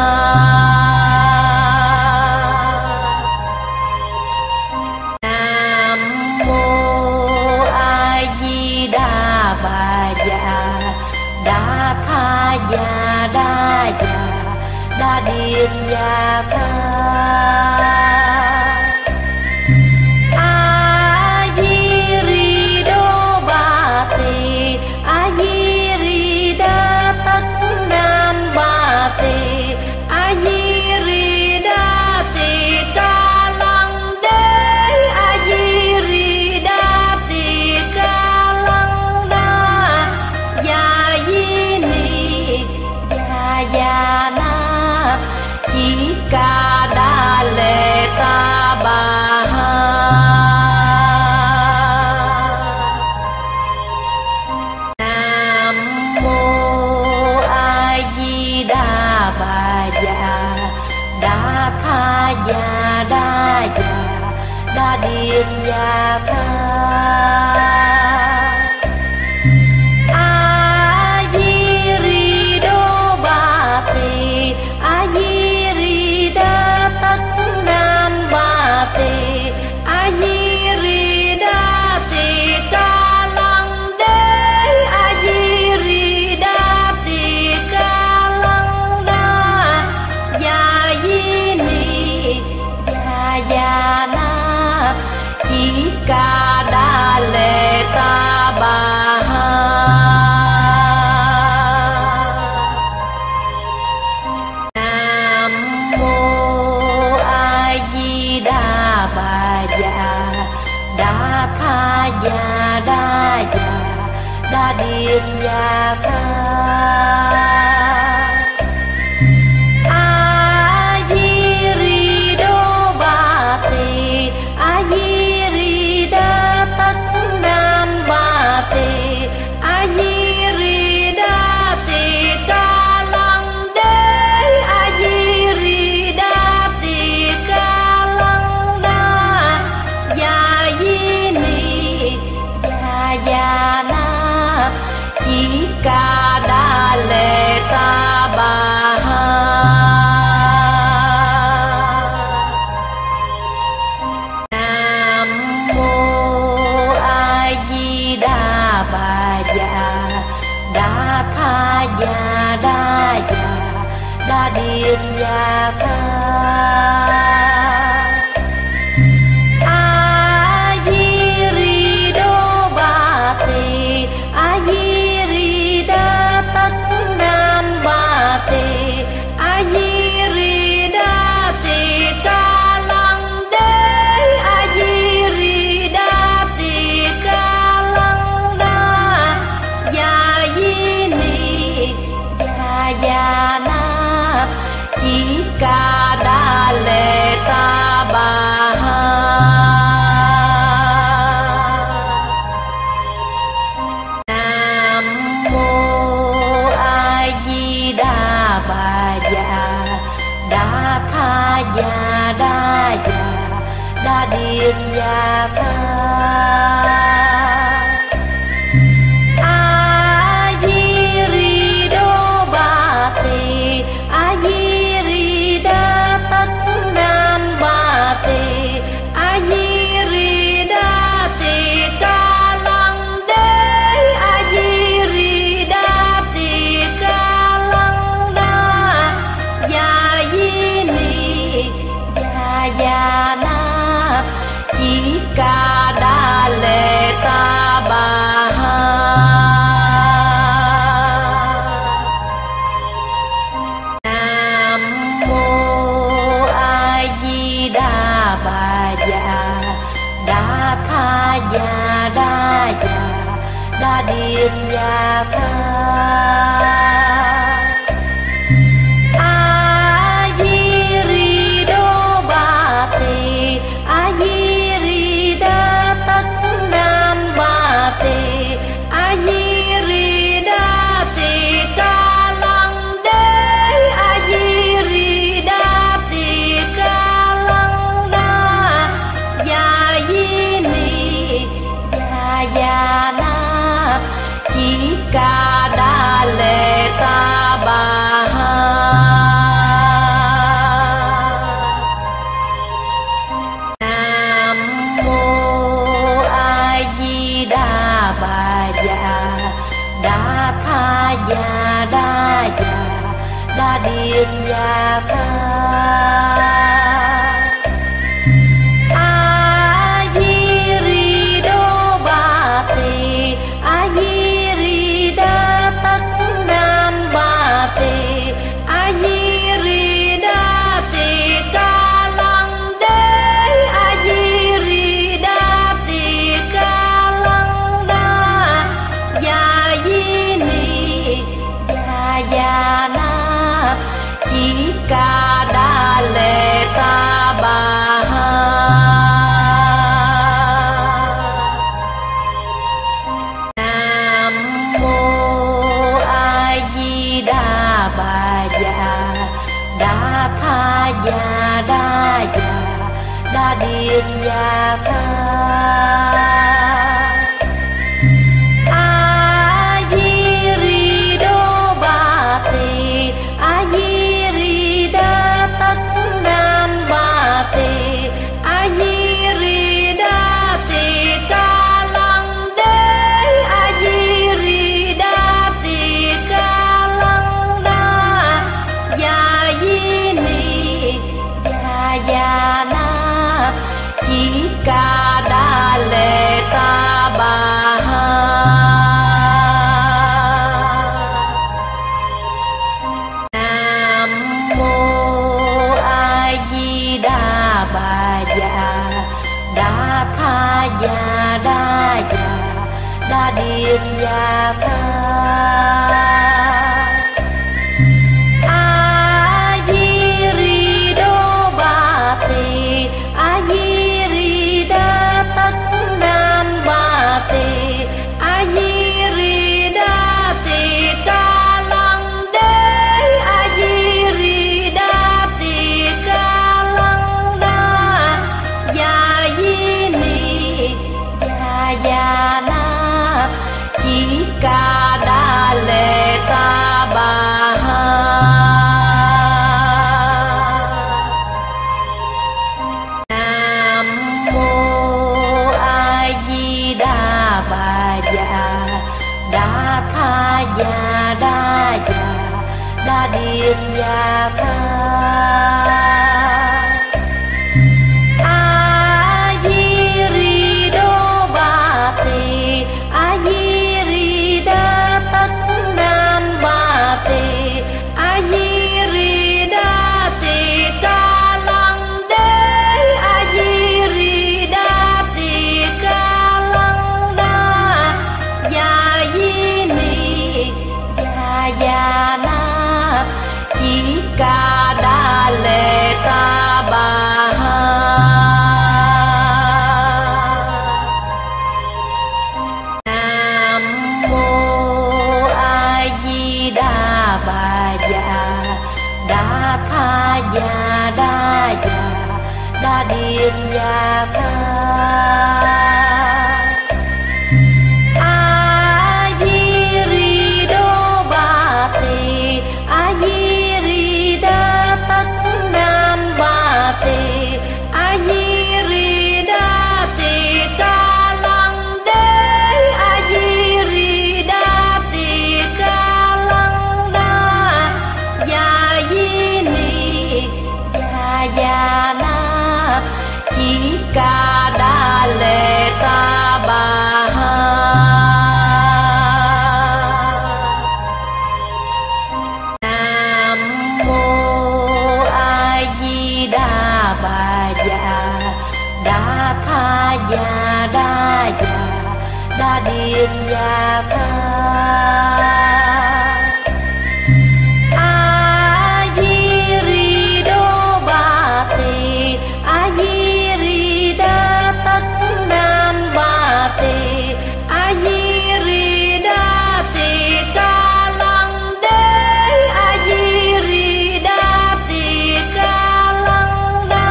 [SPEAKER 1] Nam mô A Di Đà Bà Già Đa Tha Già Đa Già Đa Điệp Già Tha. Già na chỉ ca đa lệ ta bà ha. Nam mô A Di Đà Bà Già Đa Tha Già Đa Già Đa Điệp Già Tha. Già na chỉ ca đa lệ ta bà ha. Nam mô A Di Đà Bà Già Đa Tha Già Đa Già Đa Điệp Già Tha. Già na chỉ ca đa lệ Già Tha. Già Đa Già Đa Điệt Già Tha. A Di Ri Đô Ba Tỳ A Di Ri Đa Tất Nam Ba Tỳ A Di Ri Đa Tỳ Ca Lăng Đế A Di Ri Đa Tỳ Ca Lăng Đa. Già Di Ni Già Na Chỉ Ca Đa Lệ Ta Bà Ha. Nam Mô A Di Đà Bà Già Đa Tha Già Đa Già Đa Điệt Già Tha. Già Na Chỉ Ca Đa Lệ Ta Bà Ha. Nam Mô A Di Đà Bà Già Đa Tha Già Đa Già Đa Điệt Già Tha. Già Na Chỉ Ca Đa Lệ Ta Bà Ha. Nam Mô A Di Đà Bà Già Đa Tha Già Đa Già Đa Điệt Già Tha. Già Na Chỉ Ca Đa Lệ Ta Bà Ha. Nam Mô A Di Đà Bà Già Đa Tha Già Đa Già Đa Điệt Già Tha. Già Na Chỉ Ca Đa Lệ Ta Bà Ha. Nam Mô A Di Đà Bà Già Đa Tha Già Đa Già Đa Điệt Già Tha. tha ya da điệp ya kha a di ri đô ba tỳ a di ri đa tất nam ba tỳ a di ri đa tỳ ca lăng đế a di ri đa tỳ ca lăng đa ya di ni ya na chỉ ca đa lệ ta bà ha nam mô a di đà bà già đa tha ya đa điệp ya kha a di ri đô ba tỳ a di ri đa tất nam ba tỳ a di ri đa tỳ ca lăng đế a di ri đa tỳ ca lăng đa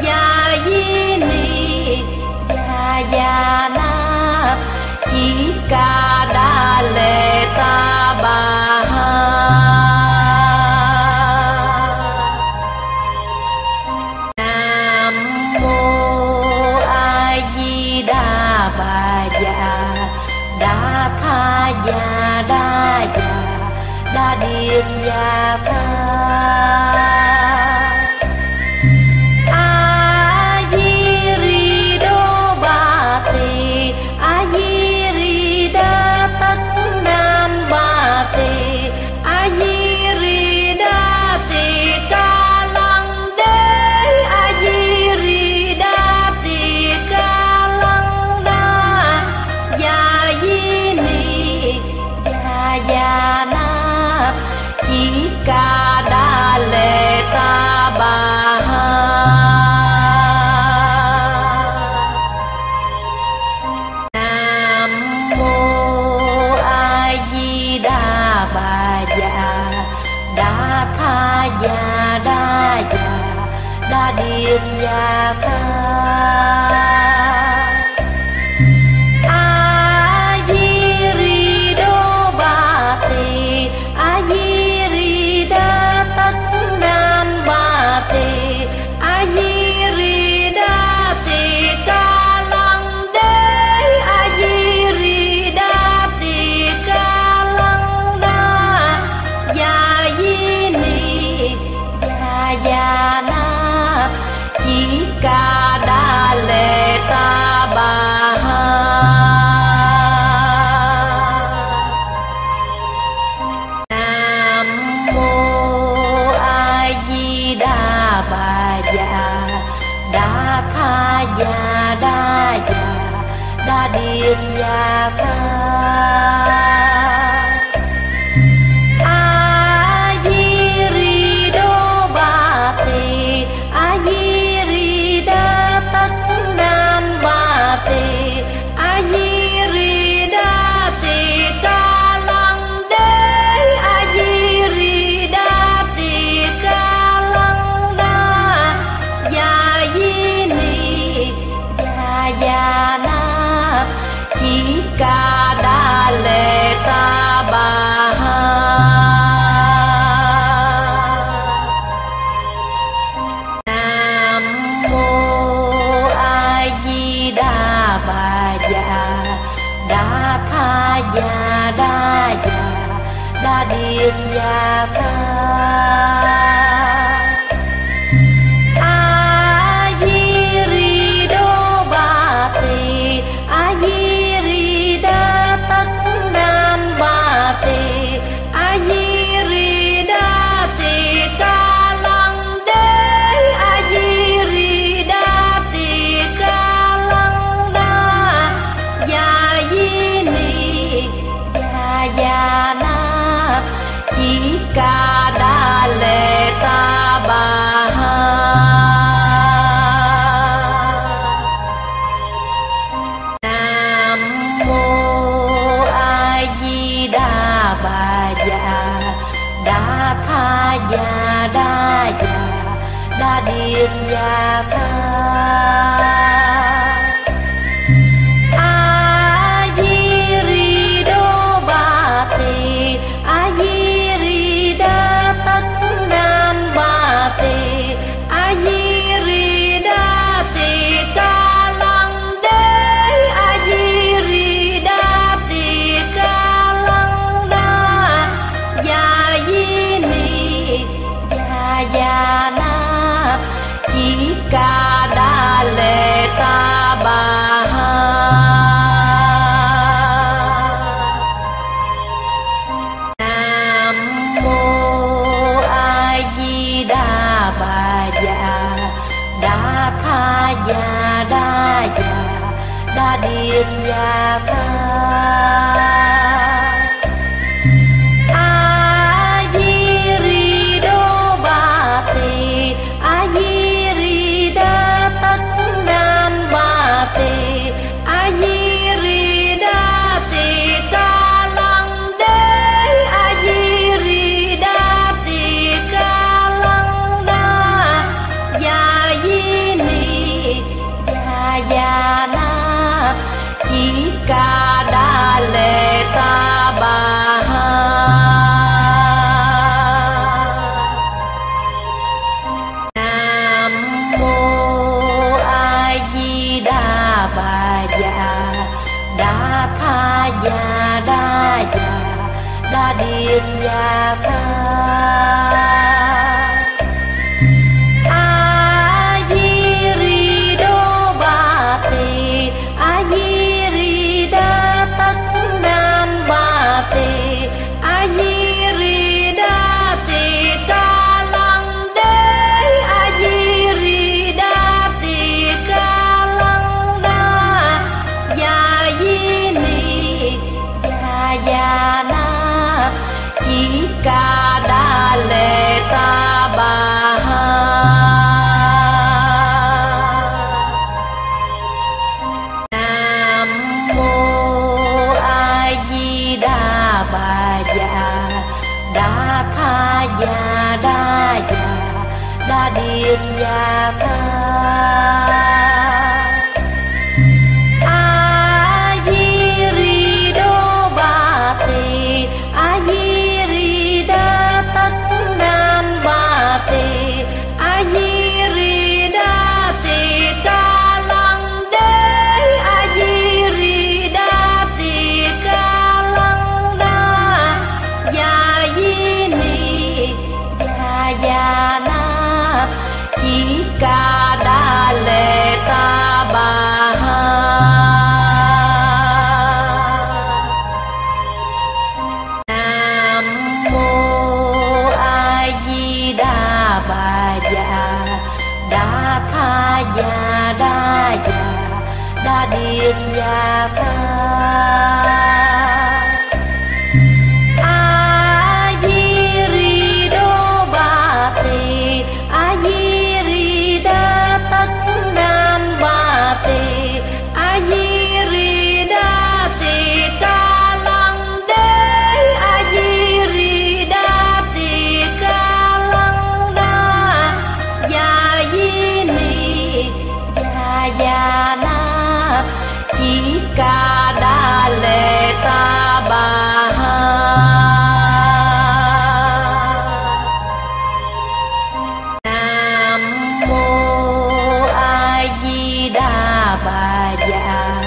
[SPEAKER 1] ya di ni ya na chỉ ca đa lệ ta bà ha nam mô a di đà bà già đa tha ya đa điệp ya kha a di ri đô ba tỳ a di ri đa tất nam ba tỳ a di ri đa tỳ ca lăng đế a di ri đa tỳ ca lăng đa ya di ni ya na chỉ ca đa lệ ta bà ha nam mô a di đà bà già đa tha ya đa điệp ya kha a di ri đô ba tỳ a di ri đa tất nam ba tỳ a di ri đa tỳ ca lăng đế a di ri đa tỳ ca lăng đa ya di ni ya na chỉ ca đa lệ ta bà ha nam mô a di đà bà già đa tha ya đa điệp ya kha a di ri đô ba tỳ a di ri đa tất nam ba tỳ a di ri đa tỳ ca lăng đế a di ri đa tỳ ca lăng đa ya di ni ya na chỉ ca đa lệ ta bà ha nam mô a di đà bà già đa tha ya đa điệp ya kha a di ri đô ba tỳ a di ri đa tất nam ba tỳ a di ri đa tỳ ca lăng đế a di ri đa tỳ ca lăng đa ya di ni ya na chỉ ca đa già đa điệt già tha a di ri đô ba tỳ a di ri đa tất nam ba tỳ a di ri đa tỳ ca lăng đế a di ri đa tỳ ca lăng đa ya di ni ya na chỉ ca đa lệ ta bà ha nam mô a di đà bà già đa tha già đa điệt già tha a di ri đô ba tỳ a di ri đa tất nam ba tỳ a di ri đa tỳ ca lăng đế a di ri đa tỳ ca lăng đa ya di ni ya na chỉ ca đa lệ ta bà ha nam mô a di đà bà già đa tha già đa điệt già tha a di ri đô ba tỳ a di ri đa tất nam ba tỳ a di ri đa tỳ ca lăng đế a di ri đa tỳ ca lăng đa ya di ni ya na chỉ ca đa lệ ta bà ha nam mô a di đà bà già đa tha già đa điệt già tha a di ri đô ba tỳ a di ri đa tất nam ba tỳ a di ri đa tỳ ca lăng đế a di ri đa tỳ ca lăng đa ya di ni ya na chỉ ca đa lệ ta bà ha nam mô a di đà bà già đa tha già đa điệt già tha a di ri đô ba tỳ a di ri đa tất nam ba tỳ a di ri đa tỳ ca lăng đế a di ri đa tỳ ca lăng đa ya di ni ya na chỉ ca đa lệ ta bà ha nam mô a di đà bà già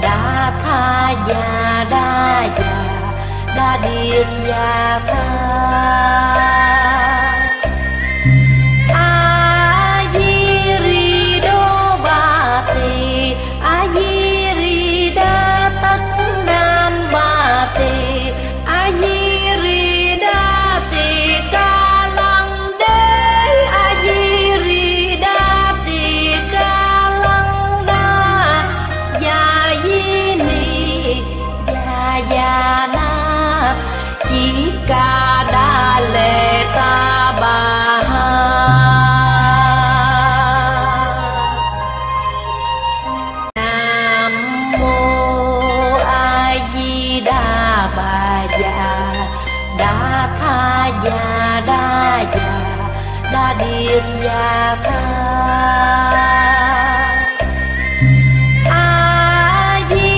[SPEAKER 1] đa tha già đa điệt già tha a di ri đô ba tỳ a di ri đa tất nam ba tỳ a di ri đa tỳ ca lăng đế a di ri đa tỳ ca lăng đa ya di ni ya na chỉ ca đa lệ đa điệp gia tha a di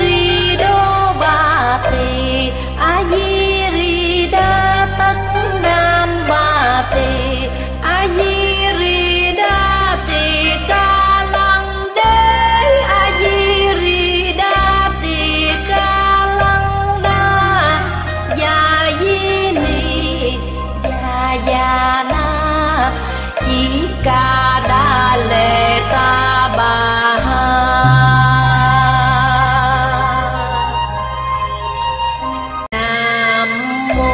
[SPEAKER 1] ri đô ba tỳ a di ri đa tất nam ba tỳ a di ri đa tỳ ca lăng đế a di ri đa tỳ ca lăng đa ya di ni ya na chỉ ca đa lệ ta bà ha nam mô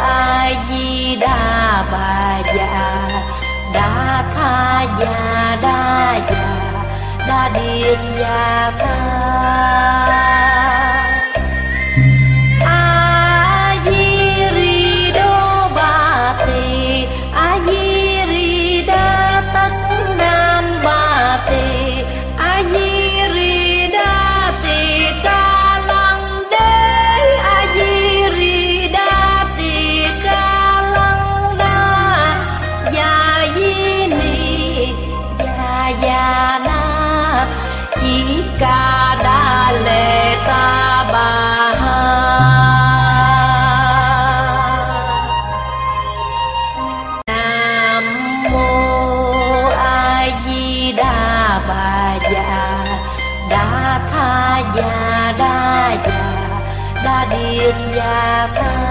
[SPEAKER 1] a di đà bà già đa tha già đa điệp già tha ca đa lệ ta bà ha nam mô a di đà bà già đa tha già đa điệp già tha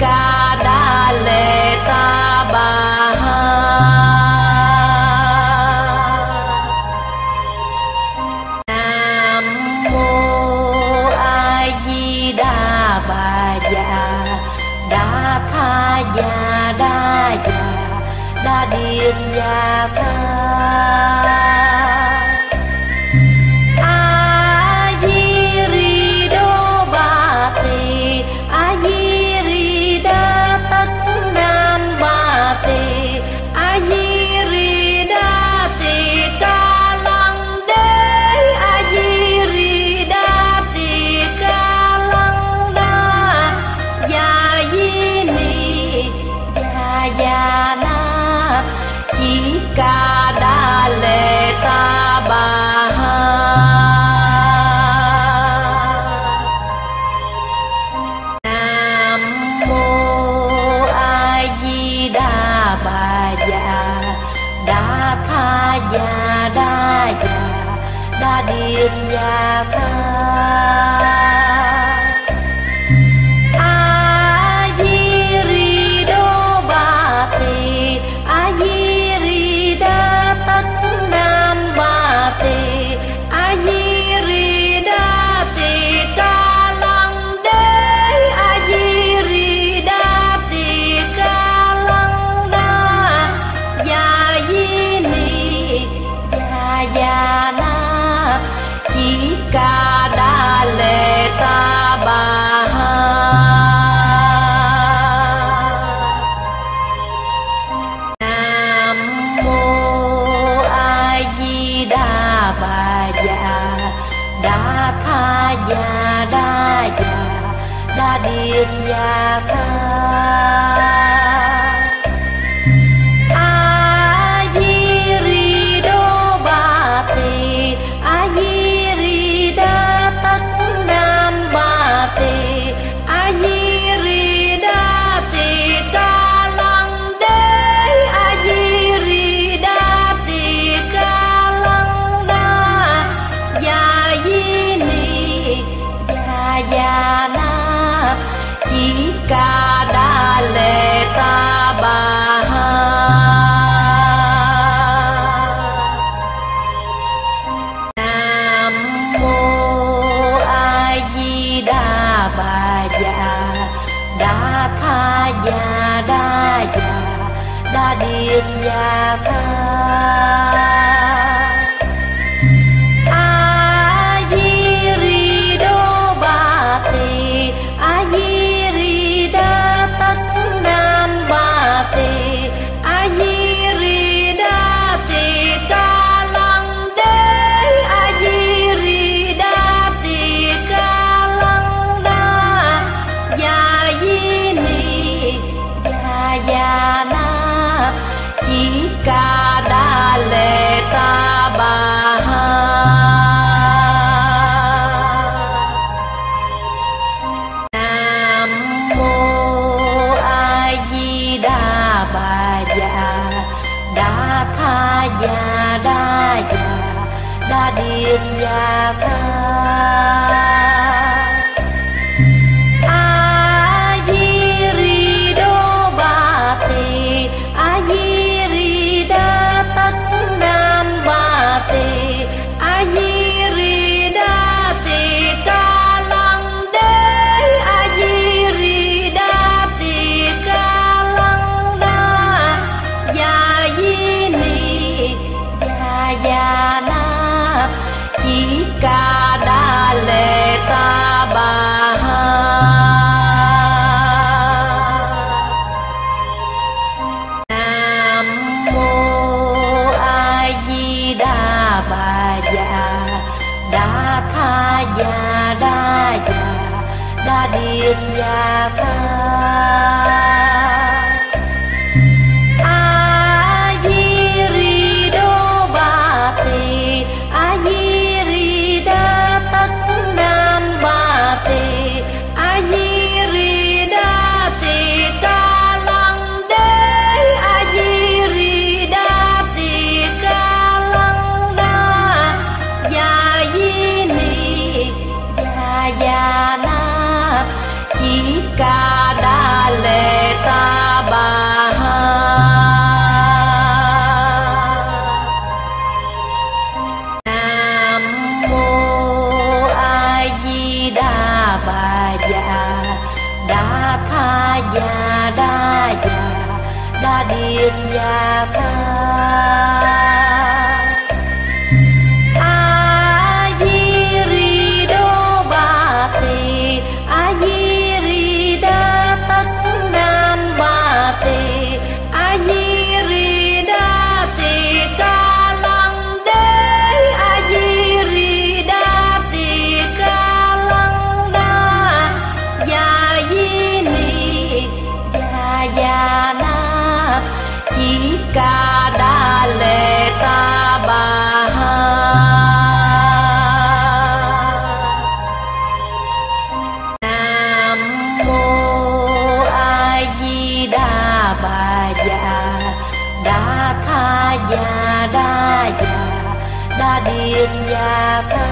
[SPEAKER 1] ca đa lệ ta bà ha nam mô a di đà bà già đa tha già đa điệp già tha ca đa lệ ta bà ha nam mô a di đà bà già đa tha già đa điệp già tha ca đa lệ ta bà ha nam mô a di đà bà già đa tha già đa điệp già tha ca đa lệ đa tha ya đa điệp ya kha a di ri đô ba tỳ a di ri đa tất nam ba tỳ a di ri đa tỳ ca lăng đế a di ri đa tỳ ca lăng đa ya di ni ya na chỉ ca đa lệ ta bà ha nam mô a di đà bà già đa tha ya đa điệp ya kha a di ri đô ba tỳ a di ri đa tất nam ba tỳ a di ri đa tỳ ca lăng đế a di ri đa tỳ ca lăng đa ya di ni ya na chỉ ca đa lệ ta bà ha nam mô a di đà bà già đa tha ya đa điệp ya kha a di ri đô ba tỳ a di ri đa tất nam ba tỳ a di ri đa tỳ ca lăng đế a di ri đa tỳ ca lăng đa ya di ni ya na chỉ ca đa lệ ta bà ha nam mô a di đà bà già đa tha ya đa điệp ya kha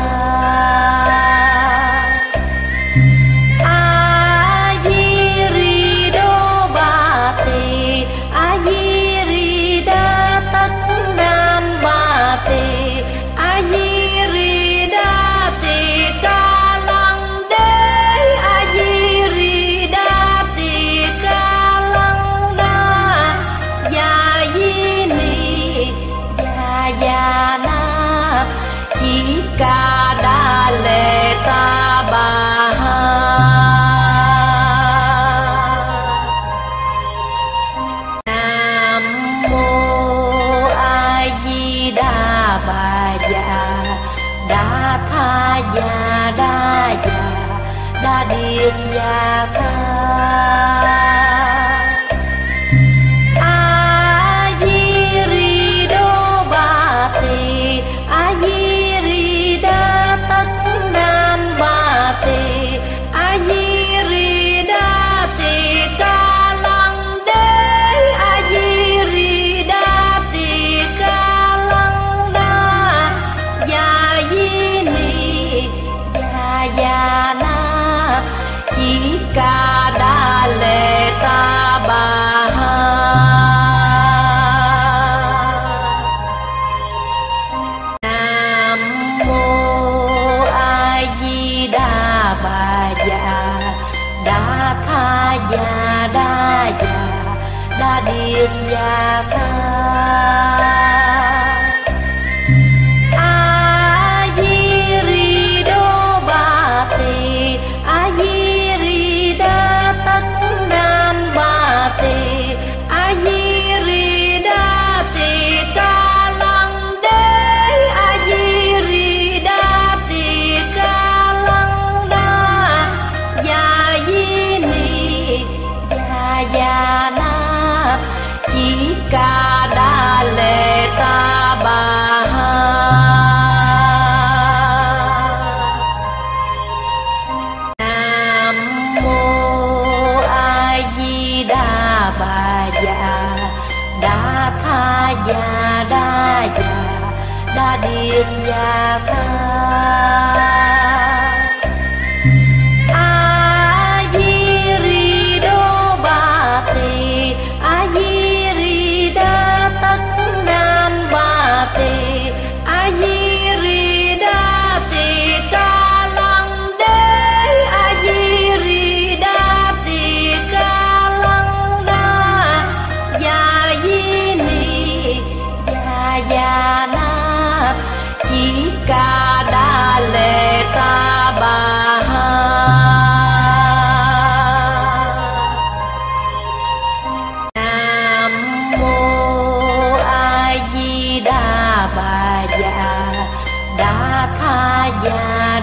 [SPEAKER 1] a di ri đô ba tỳ a di ri đa tất nam ba tỳ a di ri đa tỳ ca lăng đế a di ri đa tỳ ca lăng đa ya di ni ya na chỉ ca đa lệ ta bà ha nam mô a di đà bà già đa tha ya đa điệp ya kha a di ri đô ba tỳ a di ri đa tất nam ba tỳ a di ri đa tỳ ca lăng đế a di ri đa tỳ ca lăng đa ya di ni ya na chỉ ca đa lệ già đa điệp già ca a di ri đô ba tỳ a di ri đa tất nam ba tỳ a di ri đa tỳ ca lăng đế a di ri đa tỳ ca lăng đa ya di ni ya na chỉ ca đa lệ ta bà ha nam mô a di đà bà già đa tha già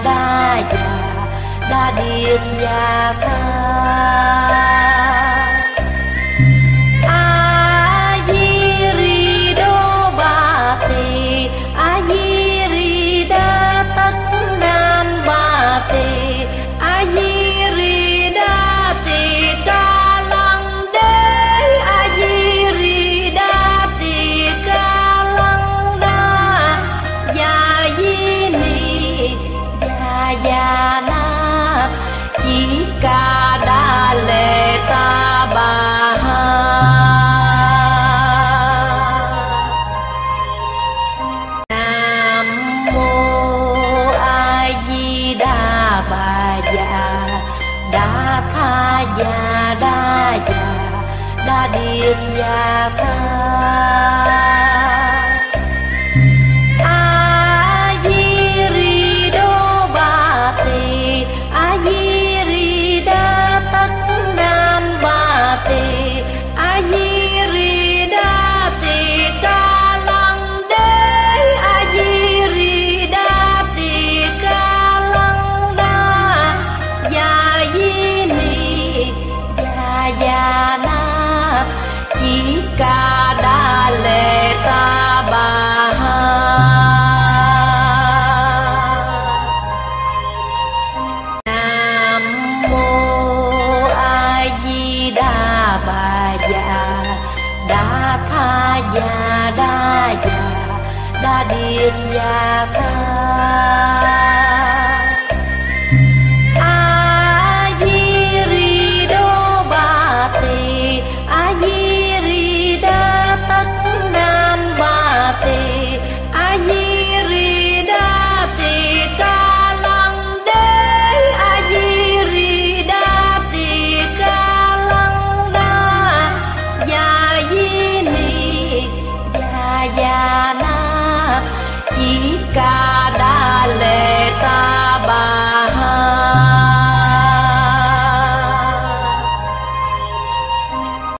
[SPEAKER 1] đa điệp già ca a di ri đô ba tỳ a di ri đa tất nam ba tỳ a di ri đa tỳ ca lăng đế a di ri đa tỳ ca lăng đa ya di ni ya na chỉ ca đa lệ ta bà ha nam mô a di đà bà già đa tha già đa điệp già ca a di ri đô ba tỳ a di ri đa tất nam ba tỳ a di ri đa tỳ ca lăng đế a di ri đa tỳ ca lăng đa ya di ni ya na chỉ ca đa lệ ta bà ha nam mô a di đà bà già đa tha già đa điệp già ca a di ri đô ba tỳ a di ri đa tất nam ba tỳ a di ri đa tỳ ca lăng đế a di ri đa tỳ ca lăng đa ya di ni ya na chỉ ca đa lệ ta bà ha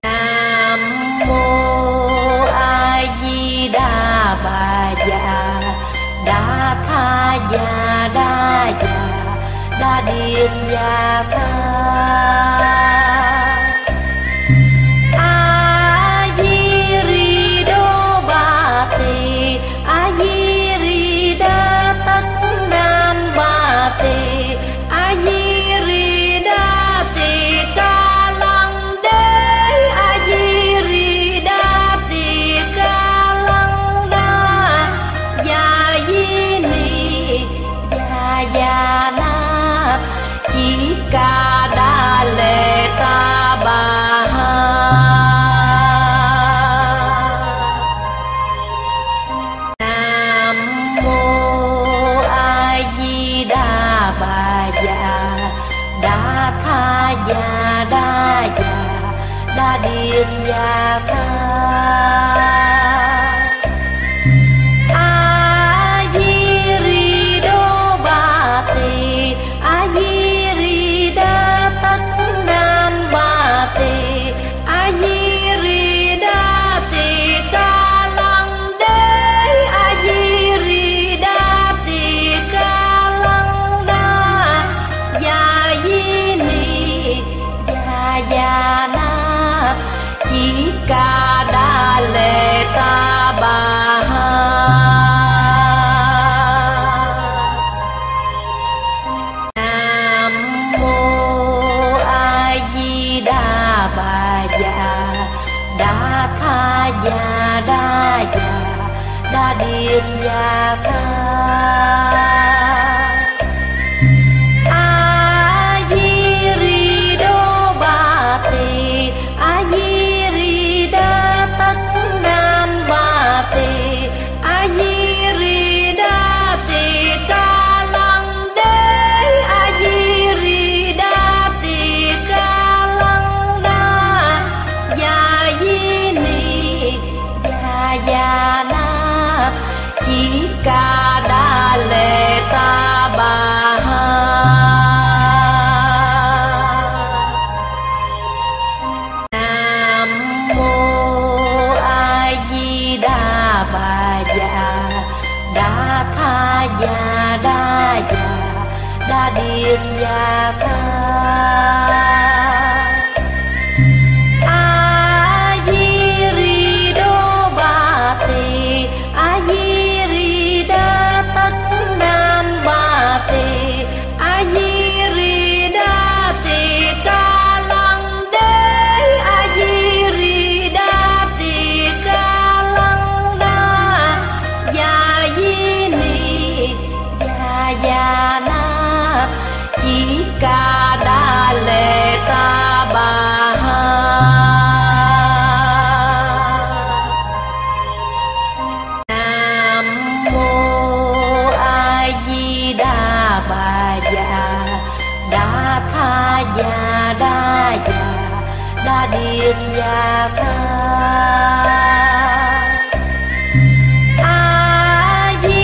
[SPEAKER 1] nam mô a di đà bà già đa tha già đa điệp già ca a di ri đô ba tỳ a di ri đa tất nam ba tỳ a di ri đa tỳ ca lăng đế a di ri đa tỳ ca lăng đa ya di ni ya na chỉ ca đa lệ ta bà ha nam mô a di đà bà già đa tha già đa điệp già ca a di ri đô ba tỳ a di ri đa tất nam ba tỳ a di ri đa tỳ ca lăng đế a di ri đa tỳ ca lăng đa ya di ni ya na chỉ ca đa điệp gia ca a di ri đô ba tỳ a di ri đa tất nam ba tỳ a di ri đa tỳ ca lăng đế a di ri đa tỳ ca lăng đa ya di ni ya na chỉ ca đa lệ ta bà ha nam mô a di đà bà già đa tha già đa điệp già ca a di ri đô ba tỳ a di ri đa tất nam ba tỳ a di ri đa tỳ ca lăng đế a di ri đa tỳ ca lăng đa ya di ni ya na chỉ ca đa lệ ta bà ha nam mô a di đà bà già đa tha già đa điệp già ca a di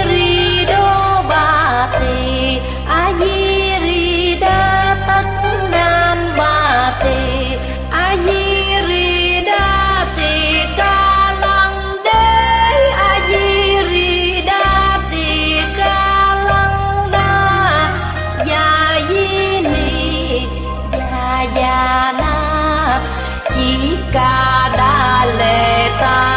[SPEAKER 1] ri đô ba tỳ a di ri đa tất nam ba tỳ a di ri đa tỳ ca lăng đế a di ri đa tỳ ca lăng đa ya di ni ya na chỉ ca đa lệ ta